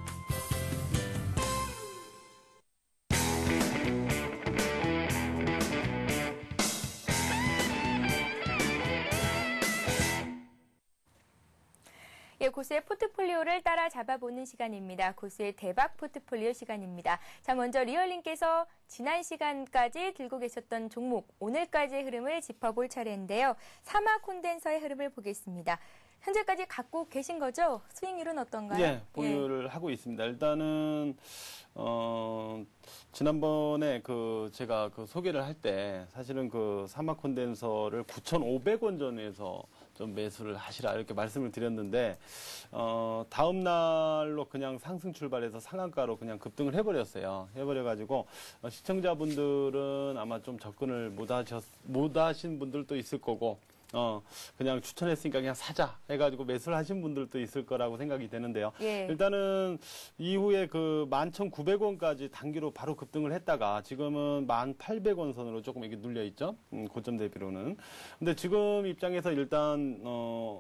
예, 고수의 포트폴리오를 따라 잡아보는 시간입니다. 고수의 대박 포트폴리오 시간입니다. 자, 먼저 리얼님께서 지난 시간까지 들고 계셨던 종목, 오늘까지의 흐름을 짚어볼 차례인데요. 사마 콘덴서의 흐름을 보겠습니다. 현재까지 갖고 계신 거죠? 수익률은 어떤가요? 예, 보유를 하고 있습니다. 일단은 지난번에 제가 소개를 할 때 사실은 사마 콘덴서를 9,500원 전후에서 좀 매수를 하시라 이렇게 말씀을 드렸는데 다음 날로 그냥 상승 출발해서 상한가로 그냥 급등을 해버렸어요. 해버려가지고 시청자분들은 아마 좀 접근을 못 하신 분들도 있을 거고 그냥 추천했으니까 그냥 사자 해가지고 매수를 하신 분들도 있을 거라고 생각이 되는데요. 예. 일단은 이후에 11,900원까지 단기로 바로 급등을 했다가 지금은 1,800원 선으로 조금 이렇게 눌려 있죠. 고점 대비로는. 근데 지금 입장에서 일단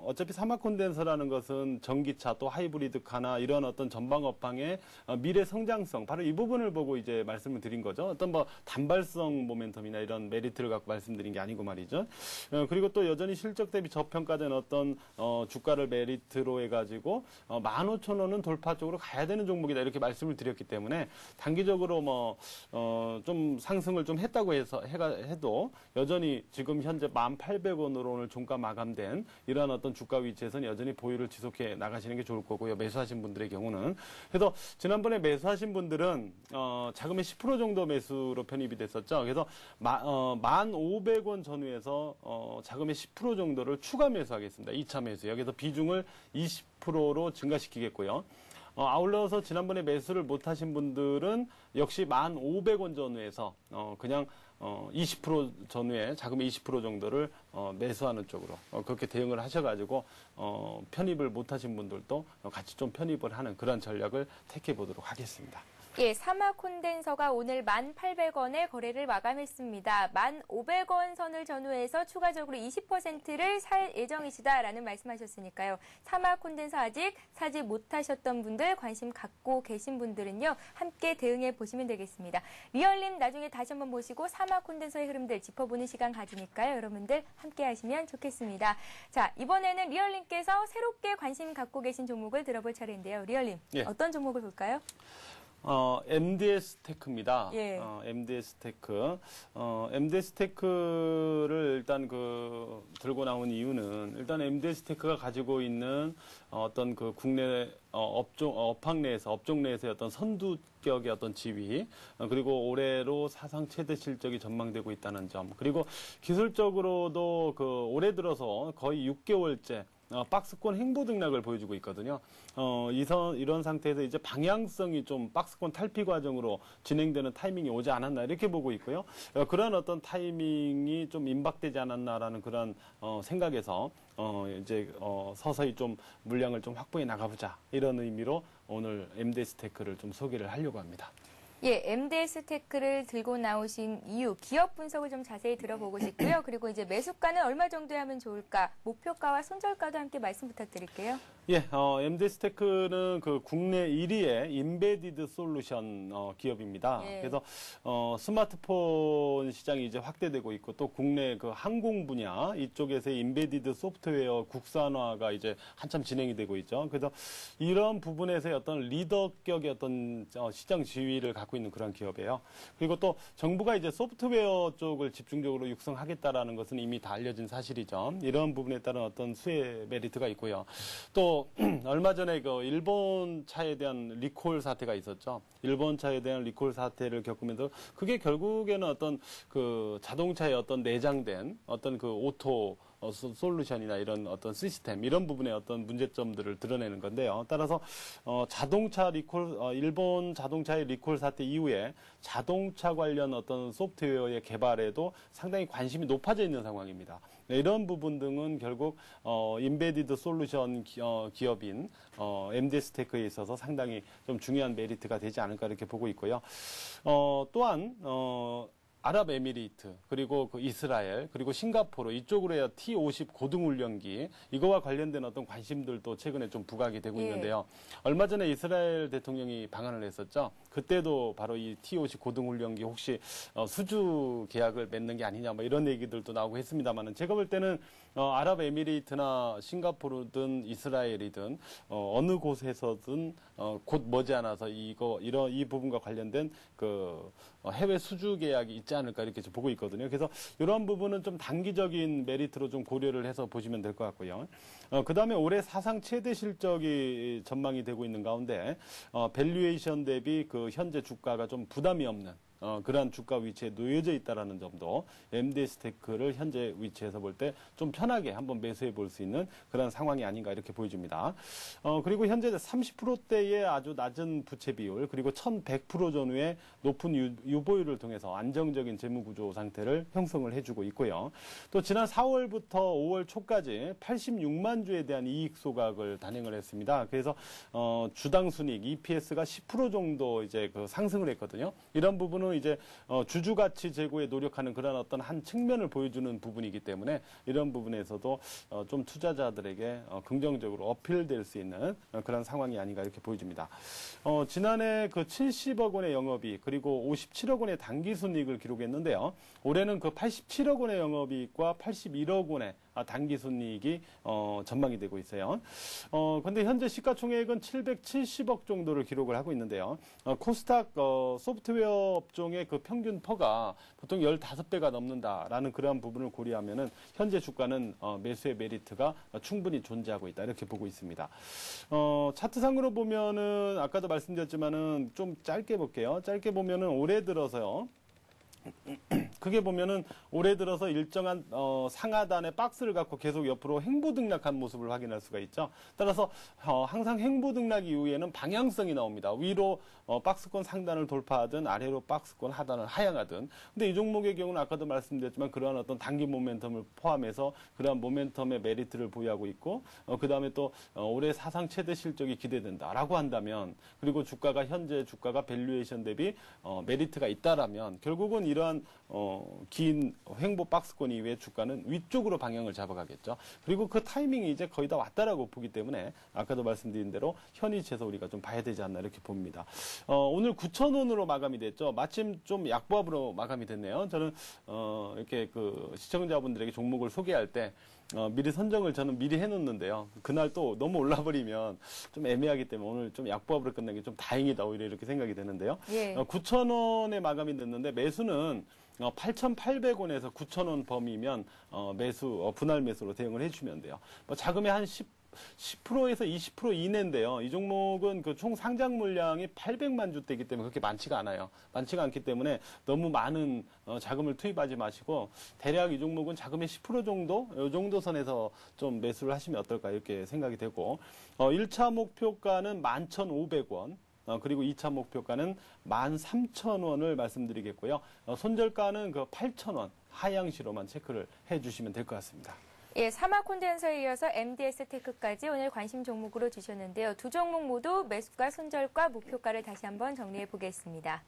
어차피 사마 콘덴서라는 것은 전기차 또 하이브리드카나 이런 어떤 전방 업황의 미래 성장성 바로 이 부분을 보고 이제 말씀을 드린 거죠. 어떤 단발성 모멘텀이나 이런 메리트를 갖고 말씀드린 게 아니고 말이죠. 그리고 또 여전히 실적 대비 저평가된 어떤 주가를 메리트로 해가지고 15,000원은 돌파 쪽으로 가야 되는 종목이다 이렇게 말씀을 드렸기 때문에 단기적으로 좀 상승을 좀 했다고 해도 여전히 지금 현재 1,800원으로 오늘 종가 마감된 이러한 어떤 주가 위치에서는 여전히 보유를 지속해 나가시는 게 좋을 거고요. 매수하신 분들의 경우는. 그래서 지난번에 매수하신 분들은 자금의 10% 정도 매수로 편입이 됐었죠. 그래서 1,500원 전후에서 자금의 10% 정도를 추가 매수하겠습니다. 2차 매수. 여기서 비중을 20%로 증가시키겠고요. 아울러서 지난번에 매수를 못하신 분들은 역시 1,500원 전후에서 그냥 20% 전후에 자금의 20% 정도를 매수하는 쪽으로 그렇게 대응을 하셔가지고 편입을 못하신 분들도 같이 좀 편입을 하는 그런 전략을 택해 보도록 하겠습니다. 예, 사마 콘덴서가 오늘 1,800원에 거래를 마감했습니다. 1,500원 선을 전후해서 추가적으로 20%를 살 예정이시다라는 말씀하셨으니까요. 사마 콘덴서 아직 사지 못하셨던 분들, 관심 갖고 계신 분들은요, 함께 대응해 보시면 되겠습니다. 리얼님 나중에 다시 한번 보시고 사마 콘덴서의 흐름들 짚어보는 시간 가지니까요. 여러분들 함께 하시면 좋겠습니다. 자, 이번에는 리얼님께서 새롭게 관심 갖고 계신 종목을 들어볼 차례인데요. 리얼님, 예. 어떤 종목을 볼까요? MDS 테크입니다. 예. MDS 테크. MDS 테크를 일단 들고 나온 이유는 일단 MDS 테크가 가지고 있는 어떤 국내 업종 내에서의 어떤 선두격의 어떤 지위, 그리고 올해로 사상 최대 실적이 전망되고 있다는 점, 그리고 기술적으로도 올해 들어서 거의 6개월째 박스권 횡보 등락을 보여주고 있거든요. 이런 상태에서 이제 방향성이 좀 박스권 탈피 과정으로 진행되는 타이밍이 오지 않았나 이렇게 보고 있고요. 그런 어떤 타이밍이 좀 임박되지 않았나라는 그런 생각에서 이제 서서히 좀 물량을 좀 확보해 나가보자 이런 의미로 오늘 MDS 테크를 좀 소개를 하려고 합니다. 예, MDS 테크를 들고 나오신 이유, 기업 분석을 좀 자세히 들어보고 싶고요. 그리고 이제 매수가는 얼마 정도 하면 좋을까? 목표가와 손절가도 함께 말씀 부탁드릴게요. 예, MDS 테크는 그 국내 1위의 인베디드 솔루션 기업입니다. 예. 그래서 스마트폰 시장이 이제 확대되고 있고 또 국내 그 항공 분야 이쪽에서의 인베디드 소프트웨어 국산화가 이제 한참 진행이 되고 있죠. 그래서 이런 부분에서의 어떤 리더격의 어떤 시장 지위를 갖고 있는 그런 기업이에요. 그리고 또 정부가 이제 소프트웨어 쪽을 집중적으로 육성하겠다라는 것은 이미 다 알려진 사실이죠. 이런 부분에 따른 어떤 수혜 메리트가 있고요. 또 얼마 전에 그 일본 차에 대한 리콜 사태가 있었죠. 일본 차에 대한 리콜 사태를 겪으면서 그게 결국에는 어떤 그 자동차에 어떤 내장된 어떤 그 오토 솔루션이나 이런 어떤 시스템 이런 부분의 어떤 문제점들을 드러내는 건데요. 따라서 자동차 리콜 일본 자동차의 리콜 사태 이후에 자동차 관련 어떤 소프트웨어의 개발에도 상당히 관심이 높아져 있는 상황입니다. 네, 이런 부분 등은 결국 인베디드 솔루션 기업인 MDS 테크에 있어서 상당히 좀 중요한 메리트가 되지 않을까 이렇게 보고 있고요. 또한 아랍에미리트, 그리고 그 이스라엘, 그리고 싱가포르, 이쪽으로야 T-50 고등훈련기, 이거와 관련된 어떤 관심들도 최근에 좀 부각이 되고 있는데요. 얼마 전에 이스라엘 대통령이 방한을 했었죠. 그때도 바로 이 T-50 고등훈련기 혹시 수주 계약을 맺는 게 아니냐, 뭐 이런 얘기들도 나오고 했습니다만은 제가 볼 때는 아랍에미리트나 싱가포르든 이스라엘이든 어느 곳에서든 곧 머지않아서 이 부분과 관련된 그 해외 수주 계약이 있지 않을까 이렇게 보고 있거든요. 그래서 이런 부분은 좀 단기적인 메리트로 좀 고려를 해서 보시면 될 것 같고요. 그 다음에 올해 사상 최대 실적이 전망이 되고 있는 가운데 밸류에이션 대비 그 현재 주가가 좀 부담이 없는 그러한 주가 위치에 놓여져 있다는 점도 MDS 테크를 현재 위치에서 볼 때 좀 편하게 한번 매수해 볼 수 있는 그런 상황이 아닌가 이렇게 보여집니다. 그리고 현재 30%대의 아주 낮은 부채 비율 그리고 1100% 전후의 높은 유보율을 통해서 안정적인 재무구조 상태를 형성을 해주고 있고요. 또 지난 4월부터 5월 초까지 86만 주에 대한 이익 소각을 단행을 했습니다. 그래서 주당 순이익 EPS가 10% 정도 이제 그 상승을 했거든요. 이런 부분은 이제 주주 가치 제고에 노력하는 그런 어떤 한 측면을 보여주는 부분이기 때문에 이런 부분에서도 좀 투자자들에게 긍정적으로 어필될 수 있는 그런 상황이 아닌가 이렇게 보여집니다. 지난해 그 70억 원의 영업이익 그리고 57억 원의 당기순이익을 기록했는데요. 올해는 그 87억 원의 영업이익과 81억 원의 당기순이익이 전망이 되고 있어요. 근데 현재 시가총액은 770억 정도를 기록을 하고 있는데요. 코스닥 소프트웨어 업종의 그 평균 퍼가 보통 15배가 넘는다라는 그러한 부분을 고려하면은 현재 주가는 매수의 메리트가 충분히 존재하고 있다 이렇게 보고 있습니다. 차트상으로 보면은 아까도 말씀드렸지만은 좀 짧게 볼게요. 짧게 보면은 올해 들어서요. 크게 보면은 올해 들어서 일정한 상하단의 박스를 갖고 계속 옆으로 횡보등락한 모습을 확인할 수가 있죠. 따라서 항상 횡보등락 이후에는 방향성이 나옵니다. 위로 박스권 상단을 돌파하든 아래로 박스권 하단을 하향하든. 근데 이 종목의 경우는 아까도 말씀드렸지만 그러한 어떤 단기 모멘텀을 포함해서 그러한 모멘텀의 메리트를 보유하고 있고 그 다음에 또 올해 사상 최대 실적이 기대된다라고 한다면 그리고 주가가 현재 주가가 밸류에이션 대비 메리트가 있다라면 결국은 이러한 긴 횡보 박스권 이후에 주가는 위쪽으로 방향을 잡아가겠죠. 그리고 그 타이밍이 이제 거의 다 왔다라고 보기 때문에 아까도 말씀드린 대로 현위치에서 우리가 좀 봐야 되지 않나 이렇게 봅니다. 오늘 9,000원으로 마감이 됐죠. 마침 좀 약보합으로 마감이 됐네요. 저는 이렇게 그 시청자분들에게 종목을 소개할 때 미리 선정을 저는 미리 해놓는데요. 그날 또 너무 올라버리면 좀 애매하기 때문에 오늘 좀 약보합으로 끝난 게 좀 다행이다 오히려 이렇게 생각이 되는데요. 예. 9,000원에 마감이 됐는데 매수는 8,800원에서 9,000원 범위면 분할 매수로 대응을 해주면 돼요. 뭐 자금의 한 10%에서 20% 이내인데요. 이 종목은 그 총 상장 물량이 800만 주대이기 때문에 그렇게 많지가 않아요. 많지가 않기 때문에 너무 많은 자금을 투입하지 마시고 대략 이 종목은 자금의 10% 정도, 이 정도 선에서 좀 매수를 하시면 어떨까 이렇게 생각이 되고 1차 목표가는 11,500원. 그리고 2차 목표가는 13,000원을 말씀드리겠고요. 손절가는 그 8,000원 하향시로만 체크를 해주시면 될 것 같습니다. 예, 사마 콘덴서에 이어서 MDS 테크까지 오늘 관심 종목으로 주셨는데요. 두 종목 모두 매수가, 손절가, 목표가를 다시 한번 정리해 보겠습니다.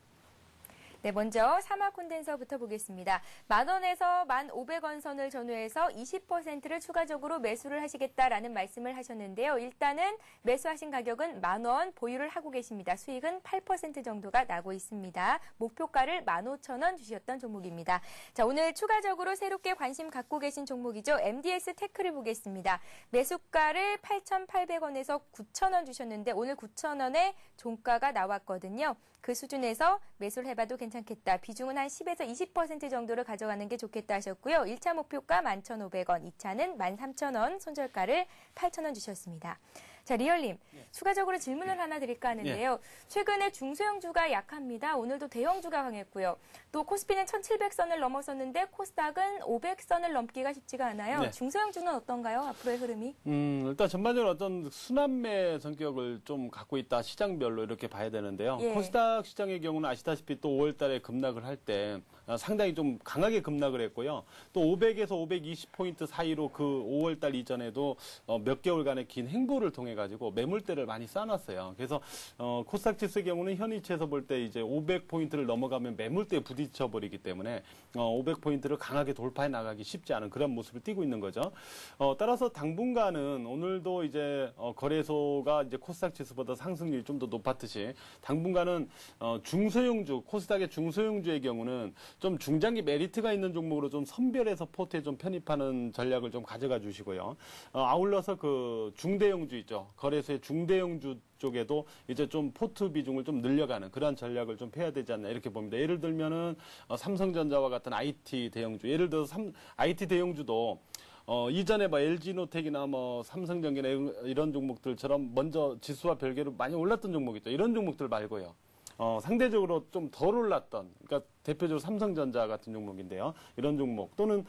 네, 먼저 사막 콘덴서부터 보겠습니다. 10,000원에서 1,500원 선을 전후해서 20%를 추가적으로 매수를 하시겠다라는 말씀을 하셨는데요. 일단은 매수하신 가격은 10,000원 보유를 하고 계십니다. 수익은 8% 정도가 나고 있습니다. 목표가를 15,000원 주셨던 종목입니다. 자, 오늘 추가적으로 새롭게 관심 갖고 계신 종목이죠. MDS 테크를 보겠습니다. 매수가를 8,800원에서 9,000원 주셨는데 오늘 9,000원에 종가가 나왔거든요. 그 수준에서 매수를 해봐도 괜찮겠다. 비중은 한 10에서 20% 정도를 가져가는 게 좋겠다 하셨고요. 1차 목표가 11,500원, 2차는 13,000원, 손절가를 8,000원 주셨습니다. 자, 리얼님, 추가적으로 질문을 하나 드릴까 하는데요. 최근에 중소형주가 약합니다. 오늘도 대형주가 강했고요. 또 코스피는 1,700선을 넘어섰는데 코스닥은 500선을 넘기가 쉽지가 않아요. 네. 중소형주는 어떤가요? 앞으로의 흐름이? 일단 전반적으로 어떤 순환매 성격을 좀 갖고 있다. 시장별로 이렇게 봐야 되는데요. 예. 코스닥 시장의 경우는 아시다시피 또 5월 달에 급락을 할 때 상당히 좀 강하게 급락을 했고요. 또 500에서 520포인트 사이로 그 5월 달 이전에도 몇 개월간의 긴 행보를 통해 가지고 매물대를 많이 쌓아놨어요. 그래서 코스닥 지수의 경우는 현 위치에서 볼 때 이제 500포인트를 넘어가면 매물대에 부딪혀 버리기 때문에 500포인트를 강하게 돌파해 나가기 쉽지 않은 그런 모습을 띠고 있는 거죠. 따라서 당분간은 오늘도 이제 거래소가 이제 코스닥 지수보다 상승률이 좀 더 높았듯이 당분간은 중소형주 코스닥의 중소형주의 경우는 좀 중장기 메리트가 있는 종목으로 좀 선별해서 포트에 좀 편입하는 전략을 좀 가져가 주시고요. 아울러서 그 중대형주 있죠. 거래소의 중대형주 쪽에도 이제 좀 포트 비중을 좀 늘려가는 그러한 전략을 좀 펴야 되지 않나 이렇게 봅니다. 예를 들면은 삼성전자와 같은 IT 대형주, 예를 들어서 IT 대형주도 이전에 뭐 LG노텍이나 뭐 삼성전기나 이런 종목들처럼 먼저 지수와 별개로 많이 올랐던 종목 있죠. 이런 종목들 말고요. 상대적으로 좀 덜 올랐던, 그러니까 대표적으로 삼성전자 같은 종목인데요. 이런 종목 또는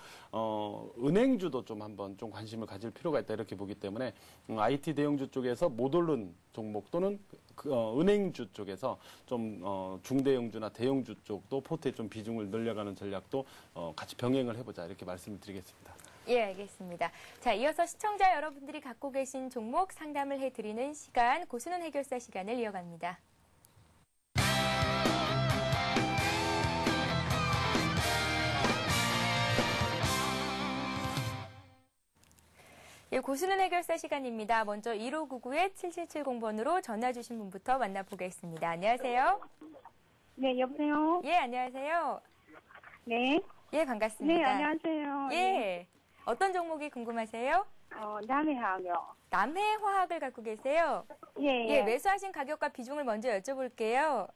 은행주도 좀 한번 좀 관심을 가질 필요가 있다 이렇게 보기 때문에 IT 대형주 쪽에서 못 오른 종목 또는 은행주 쪽에서 좀 중대형주나 대형주 쪽도 포트에 좀 비중을 늘려가는 전략도 같이 병행을 해보자 이렇게 말씀을 드리겠습니다. 예, 알겠습니다. 자, 이어서 시청자 여러분들이 갖고 계신 종목 상담을 해드리는 시간, 고수는 해결사 시간을 이어갑니다. 예, 고수는 해결사 시간입니다. 먼저 1599-7770번으로 전화 주신 분부터 만나보겠습니다. 안녕하세요. 네, 여보세요? 예, 안녕하세요. 네. 예, 반갑습니다. 네, 안녕하세요. 예. 어떤 종목이 궁금하세요? 남해하고요. 남해화학을 갖고 계세요? 예, 예, 매수하신 가격과 비중을 먼저 여쭤볼게요.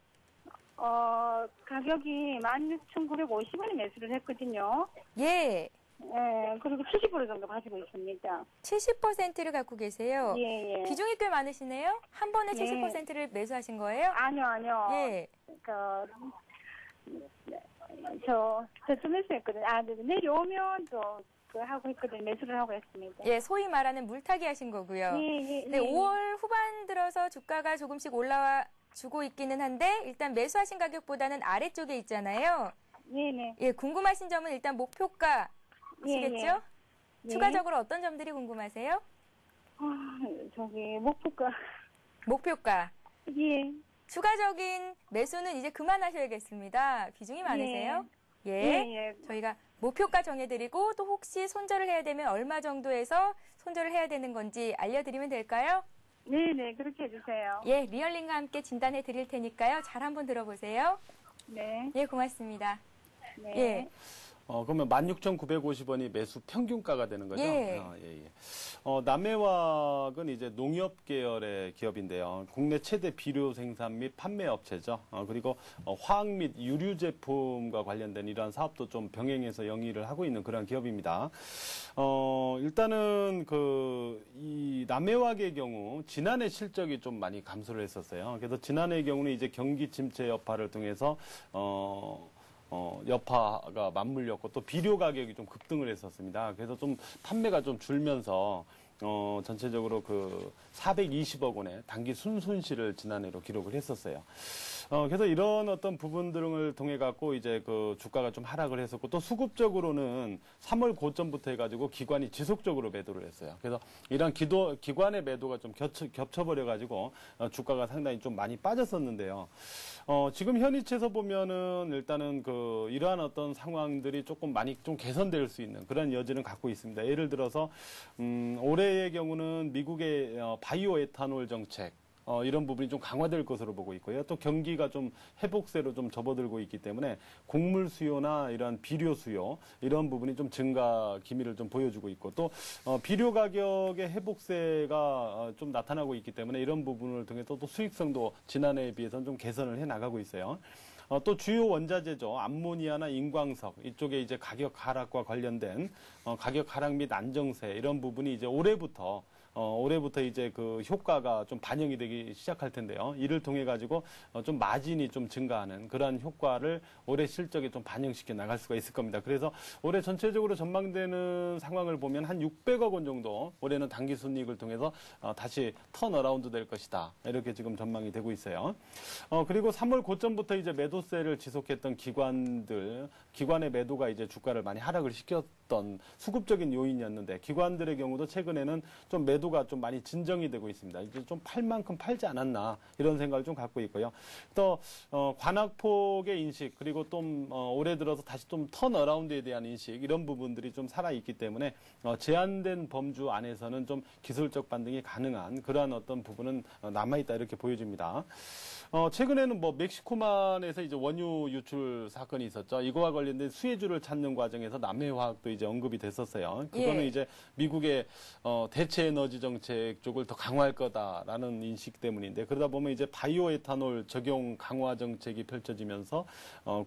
가격이 16,950원에 매수를 했거든요. 예, 예, 그리고 70% 정도 가지고 있습니다. 70%를 갖고 계세요. 예, 예. 비중이 꽤 많으시네요? 한 번에 예. 70%를 매수하신 거예요? 아니요. 예. 저좀 매수했거든요. 내려오면 하고 있거든요. 매수를 하고 했습니다. 예, 소위 말하는 물타기 하신 거고요. 예. 네, 5월 후반 들어서 주가가 조금씩 올라와 주고 있기는 한데 일단 매수하신 가격보다는 아래쪽에 있잖아요. 네. 예, 궁금하신 점은 일단 목표가 시겠죠? 예. 추가적으로 어떤 점들이 궁금하세요? 목표가. 예. 추가적인 매수는 이제 그만하셔야겠습니다. 비중이 많으세요? 예. 저희가 목표가 정해드리고 또 혹시 손절을 해야 되면 얼마 정도에서 손절을 해야 되는 건지 알려드리면 될까요? 네, 그렇게 해주세요. 예, 리얼링과 함께 진단해 드릴 테니까요. 잘 한번 들어보세요. 네. 예, 고맙습니다. 네. 예. 그러면 16,950원이 매수 평균가가 되는 거죠? 예. 남해화학은 이제 농협 계열의 기업인데요. 국내 최대 비료 생산 및 판매 업체죠. 그리고 화학 및 유류 제품과 관련된 이러한 사업도 좀 병행해서 영위를 하고 있는 그런 기업입니다. 일단은 이 남해화학의 경우 지난해 실적이 좀 많이 감소를 했었어요. 그래서 지난해의 경우는 이제 경기 침체 여파를 통해서 여파가 맞물렸고 또 비료 가격이 좀 급등을 했었습니다. 그래서 좀 판매가 좀 줄면서 전체적으로 그 420억 원의 단기 순손실을 지난해로 기록을 했었어요. 그래서 이런 어떤 부분들을 통해 갖고 이제 그 주가가 좀 하락을 했었고, 또 수급적으로는 3월 고점부터 해가지고 기관이 지속적으로 매도를 했어요. 그래서 이런 기관의 매도가 좀 겹쳐버려 가지고 주가가 상당히 좀 많이 빠졌었는데요. 지금 현위치에서 보면은 일단은 그 이러한 어떤 상황들이 조금 많이 좀 개선될 수 있는 그런 여지는 갖고 있습니다. 예를 들어서 올해의 경우는 미국의 바이오 에탄올 정책, 이런 부분이 좀 강화될 것으로 보고 있고요. 또 경기가 좀 회복세로 좀 접어들고 있기 때문에 곡물 수요나 이런 비료 수요, 이런 부분이 좀 증가 기미를 좀 보여주고 있고, 또 비료 가격의 회복세가 좀 나타나고 있기 때문에 이런 부분을 통해서 또 수익성도 지난해에 비해서는 좀 개선을 해 나가고 있어요. 또 주요 원자재죠. 암모니아나 인광석 이쪽에 이제 가격 하락과 관련된 가격 하락 및 안정세, 이런 부분이 이제 올해부터 이제 그 효과가 좀 반영이 되기 시작할 텐데요. 이를 통해 가지고 좀 마진이 좀 증가하는 그러한 효과를 올해 실적에 좀 반영시켜 나갈 수가 있을 겁니다. 그래서 올해 전체적으로 전망되는 상황을 보면 한 600억 원 정도 올해는 단기 순이익을 통해서 다시 턴어라운드 될 것이다. 이렇게 지금 전망이 되고 있어요. 그리고 3월 고점부터 이제 매도세를 지속했던 기관의 매도가 이제 주가를 많이 하락을 시켰던 수급적인 요인이었는데, 기관들의 경우도 최근에는 좀 매도가 좀 많이 진정이 되고 있습니다. 이제 좀 팔 만큼 팔지 않았나, 이런 생각을 좀 갖고 있고요. 또 관악폭의 인식, 그리고 좀 올해 들어서 다시 좀 턴어라운드에 대한 인식, 이런 부분들이 좀 살아있기 때문에 제한된 범주 안에서는 좀 기술적 반등이 가능한 그러한 어떤 부분은 남아있다, 이렇게 보여집니다. 최근에는 뭐 멕시코만에서 이제 원유 유출 사건이 있었죠. 이거와 관련된 수혜주를 찾는 과정에서 남해화학도 이제 언급이 됐었어요. 그거는 이제 미국의 대체 에너지 정책 쪽을 더 강화할 거다라는 인식 때문인데, 그러다 보면 이제 바이오 에탄올 적용 강화 정책이 펼쳐지면서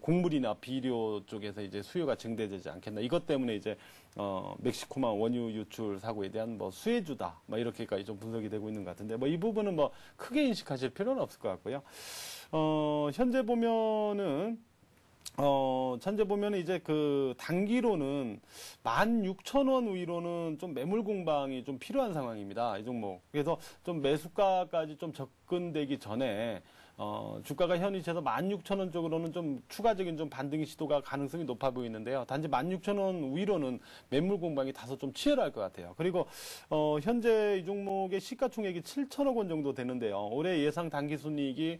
곡물이나 비료 쪽에서 이제 수요가 증대되지 않겠나. 이것 때문에 이제 멕시코만 원유 유출 사고에 대한 뭐 수혜주다, 뭐 이렇게까지 좀 분석이 되고 있는 것 같은데, 뭐 이 부분은 뭐 크게 인식하실 필요는 없을 것 같고요. 현재 보면은 이제 그 단기로는 16,000원 위로는 좀 매물 공방이 좀 필요한 상황입니다. 이 종목. 그래서 좀 매수가까지 좀 접근되기 전에 주가가 현위치에서 16,000원 쪽으로는 좀 추가적인 좀 반등 시도가 가능성이 높아 보이는데요. 단지 16,000원 위로는 매물 공방이 다소 좀 치열할 것 같아요. 그리고 현재 이 종목의 시가총액이 7천억 원 정도 되는데요. 올해 예상 단기 순이익이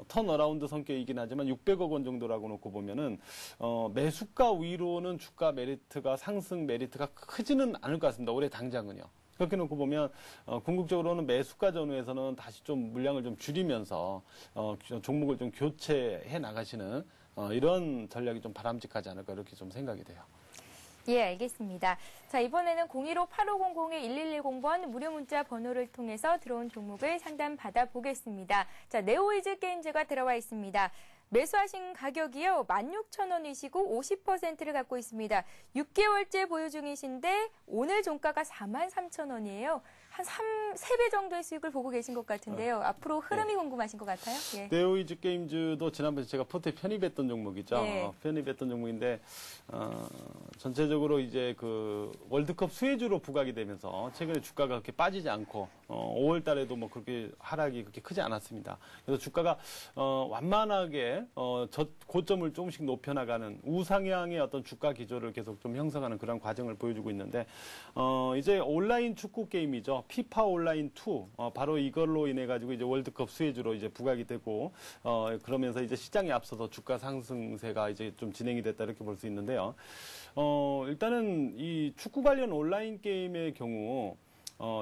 턴어라운드 성격이긴 하지만 600억 원 정도라고 놓고 보면은 매수가 위로는 주가 메리트가, 상승 메리트가 크지는 않을 것 같습니다. 올해 당장은요. 그렇게 놓고 보면 궁극적으로는 매수가 전후에서는 다시 좀 물량을 좀 줄이면서 종목을 좀 교체해 나가시는 이런 전략이 좀 바람직하지 않을까, 이렇게 좀 생각이 돼요. 예, 알겠습니다. 자, 이번에는 015-8500-1110번 무료 문자 번호를 통해서 들어온 종목을 상담 받아보겠습니다. 자, 네오이즈 게임즈가 들어와 있습니다. 매수하신 가격이요, 16,000원이시고 50%를 갖고 있습니다. 6개월째 보유 중이신데 오늘 종가가 43,000원이에요. 한 3배 정도의 수익을 보고 계신 것 같은데요. 앞으로 흐름이 궁금하신 것 같아요. 예. 네오이즈 게임즈도 지난번에 제가 포트에 편입했던 종목이죠. 예. 편입했던 종목인데 전체적으로 이제 그 월드컵 수혜주로 부각이 되면서 최근에 주가가 그렇게 빠지지 않고 5월 달에도 뭐 그렇게 하락이 그렇게 크지 않았습니다. 그래서 주가가 완만하게 고점을 조금씩 높여나가는 우상향의 어떤 주가 기조를 계속 좀 형성하는 그런 과정을 보여주고 있는데, 이제 온라인 축구 게임이죠. 피파 온라인 2, 바로 이걸로 인해 가지고 이제 월드컵 수혜주로 이제 부각이 되고, 그러면서 이제 시장에 앞서서 주가 상승세가 이제 좀 진행이 됐다, 이렇게 볼 수 있는데요. 일단은 이 축구 관련 온라인 게임의 경우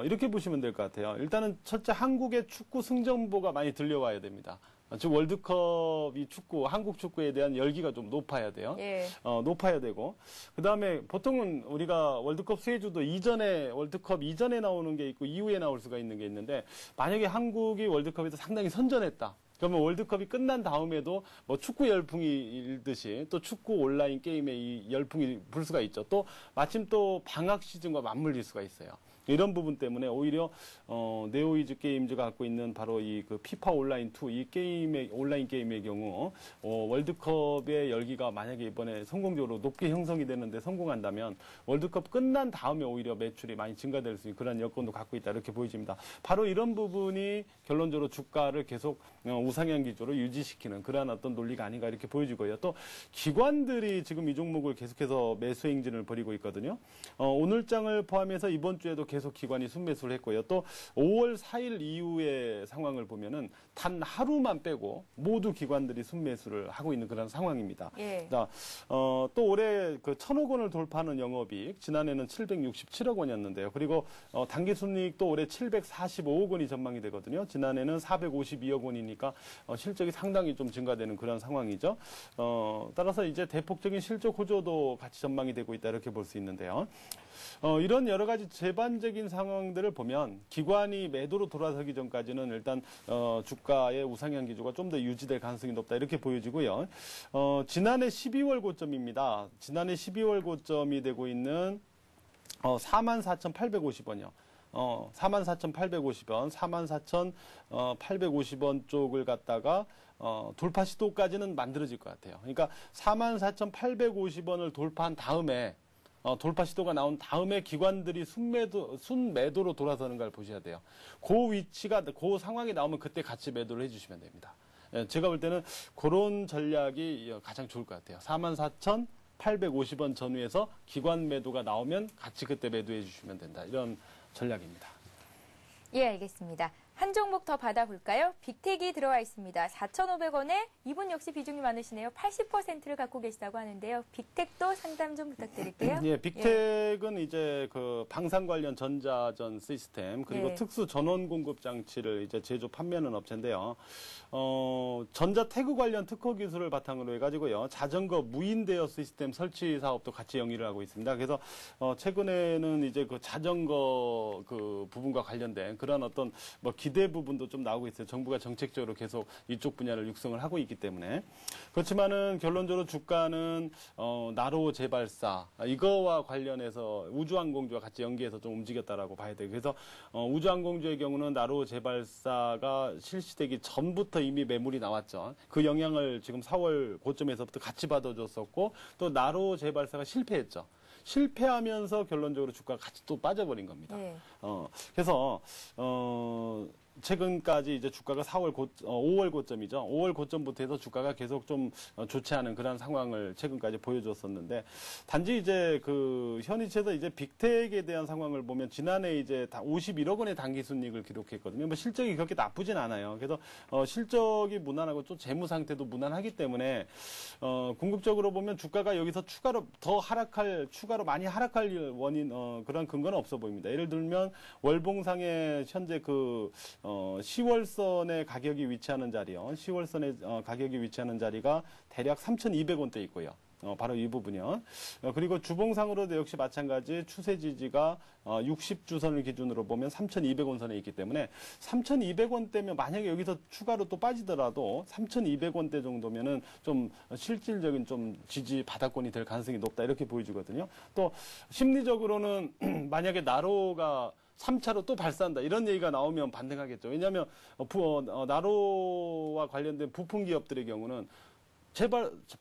이렇게 보시면 될 것 같아요. 일단은 첫째, 한국의 축구 승전보가 많이 들려와야 됩니다. 즉 월드컵이 한국 축구에 대한 열기가 좀 높아야 돼요. 예. 높아야 되고, 그 다음에 보통은 우리가 월드컵 수혜주도 월드컵 이전에 나오는 게 있고 이후에 나올 수가 있는 게 있는데, 만약에 한국이 월드컵에서 상당히 선전했다. 그러면 월드컵이 끝난 다음에도 뭐 축구 열풍이 일듯이 또 축구 온라인 게임에 이 열풍이 불 수가 있죠. 또 마침 또 방학 시즌과 맞물릴 수가 있어요. 이런 부분 때문에 오히려 네오이즈 게임즈가 갖고 있는 바로 이 그 피파 온라인 2 이 게임의 온라인 게임의 경우 월드컵의 열기가 만약에 이번에 성공적으로 높게 형성이 되는데 성공한다면 월드컵 끝난 다음에 오히려 매출이 많이 증가될 수 있는 그런 여건도 갖고 있다 이렇게 보여집니다. 바로 이런 부분이 결론적으로 주가를 계속 우상향 기조로 유지시키는 그러한 어떤 논리가 아닌가 이렇게 보여지고요. 또 기관들이 지금 이 종목을 계속해서 매수 행진을 벌이고 있거든요. 오늘장을 포함해서 이번 주에도 계속 기관이 순매수를 했고요. 또 5월 4일 이후의 상황을 보면은 단 하루만 빼고 모두 기관들이 순매수를 하고 있는 그런 상황입니다. 예. 또 올해 그 1,000억 원을 돌파하는 영업이익 지난해는 767억 원이었는데요. 그리고 당기순이익도 올해 745억 원이 전망이 되거든요. 지난해는 452억 원이니까 실적이 상당히 좀 증가되는 그런 상황이죠. 따라서 이제 대폭적인 실적 호조도 같이 전망이 되고 있다 이렇게 볼 수 있는데요. 이런 여러 가지 재반적인 상황들을 보면 기관이 매도로 돌아서기 전까지는 일단 주가의 우상향 기조가 좀 더 유지될 가능성이 높다 이렇게 보여지고요. 지난해 12월 고점입니다. 지난해 12월 고점이 되고 있는 44,850원이요. 44,850원, 44,850원 쪽을 갖다가 돌파 시도까지는 만들어질 것 같아요. 그러니까 44,850원을 돌파한 다음에 돌파 시도가 나온 다음에 기관들이 순매도로 돌아서는 걸 보셔야 돼요. 그 위치가, 그 상황이 나오면 그때 같이 매도를 해주시면 됩니다. 제가 볼 때는 그런 전략이 가장 좋을 것 같아요. 44,850원 전후에서 기관 매도가 나오면 같이 그때 매도해 주시면 된다. 이런 전략입니다. 예, 알겠습니다. 한 종목 더 받아볼까요? 빅텍이 들어와 있습니다. 4,500원에 이분 역시 비중이 많으시네요. 80%를 갖고 계시다고 하는데요. 빅텍도 상담 좀 부탁드릴게요. 예, 빅텍은 이제 그 방산 관련 전자전 시스템 그리고 예. 특수 전원 공급 장치를 이제 제조 판매하는 업체인데요. 전자 태그 관련 특허 기술을 바탕으로 해가지고요. 자전거 무인 대여 시스템 설치 사업도 같이 영위를 하고 있습니다. 그래서 최근에는 이제 그 자전거 그 부분과 관련된 그런 어떤 뭐 기대 부분도 좀 나오고 있어요. 정부가 정책적으로 계속 이쪽 분야를 육성을 하고 있기 때문에. 그렇지만은 결론적으로 주가는 나로 재발사 이거와 관련해서 우주항공주와 같이 연계해서 좀 움직였다라고 봐야 돼요. 그래서 우주항공주의 경우는 나로 재발사가 실시되기 전부터 이미 매물이 나왔죠. 그 영향을 지금 4월 고점에서부터 같이 받아줬었고 또 나로 재발사가 실패했죠. 실패하면서 결론적으로 주가가 같이 또 빠져버린 겁니다. 예. 그래서 최근까지 이제 주가가 5월 고점이죠. 5월 고점부터 해서 주가가 계속 좀 좋지 않은 그런 상황을 최근까지 보여줬었는데 단지 이제 그 현위치에서 이제 빅텍에 대한 상황을 보면 지난해 이제 다 51억 원의 단기순이익을 기록했거든요. 뭐 실적이 그렇게 나쁘진 않아요. 그래서 실적이 무난하고 또 재무 상태도 무난하기 때문에 궁극적으로 보면 주가가 여기서 추가로 많이 하락할 원인 그런 근거는 없어 보입니다. 예를 들면 월봉상의 현재 그 10월선의 가격이 위치하는 자리요. 10월선의 가격이 위치하는 자리가 대략 3,200원대 있고요. 바로 이 부분이요. 그리고 주봉상으로도 역시 마찬가지 추세 지지가 60주선을 기준으로 보면 3,200원 선에 있기 때문에 3,200원대면 만약에 여기서 추가로 또 빠지더라도 3,200원대 정도면은 좀 실질적인 좀 지지 바닥권이 될 가능성이 높다 이렇게 보여지거든요. 또 심리적으로는 만약에 나로가 3차로 또 발사한다 이런 얘기가 나오면 반등하겠죠. 왜냐하면 나로와 관련된 부품 기업들의 경우는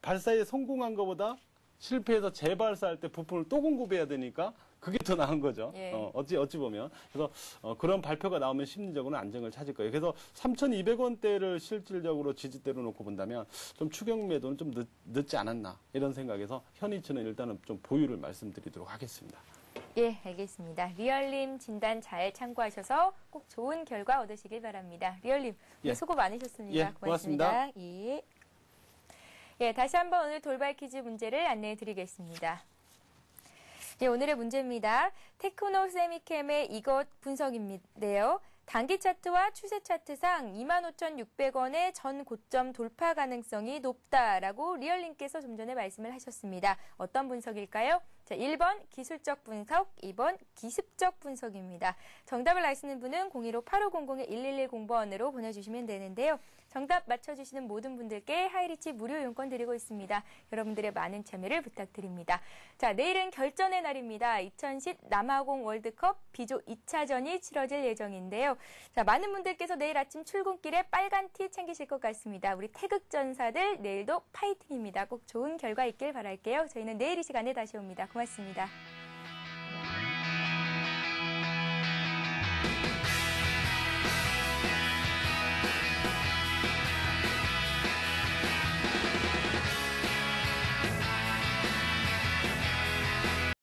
발사에 성공한 것보다 실패해서 재발사할 때 부품을 또 공급해야 되니까 그게 더 나은 거죠. 예. 어찌 보면. 그래서 그런 발표가 나오면 심리적으로는 안정을 찾을 거예요. 그래서 3,200원대를 실질적으로 지지대로 놓고 본다면 좀 추격 매도는 좀 늦지 않았나 이런 생각에서 현위치는 일단은 좀 보유를 말씀드리도록 하겠습니다. 예, 알겠습니다. 리얼님 진단 잘 참고하셔서 꼭 좋은 결과 얻으시길 바랍니다. 리얼님, 예. 수고 많으셨습니다. 예, 고맙습니다. 예. 예, 다시 한번 오늘 돌발 퀴즈 문제를 안내해 드리겠습니다. 예, 오늘의 문제입니다. 테크노 세미캠의 이것 분석인데요. 단기 차트와 추세 차트상 25,600원의 전 고점 돌파 가능성이 높다라고 리얼님께서 좀 전에 말씀을 하셨습니다. 어떤 분석일까요? 자, 1번 기술적 분석, 2번 기습적 분석입니다. 정답을 아시는 분은 015-8500-1110번으로 보내주시면 되는데요. 정답 맞춰주시는 모든 분들께 하이리치 무료 이용권 드리고 있습니다. 여러분들의 많은 참여를 부탁드립니다. 자, 내일은 결전의 날입니다. 2010 남아공 월드컵 B조 2차전이 치러질 예정인데요. 자, 많은 분들께서 내일 아침 출근길에 빨간 티 챙기실 것 같습니다. 우리 태극전사들 내일도 파이팅입니다. 꼭 좋은 결과 있길 바랄게요. 저희는 내일 이 시간에 다시 옵니다. 고맙습니다.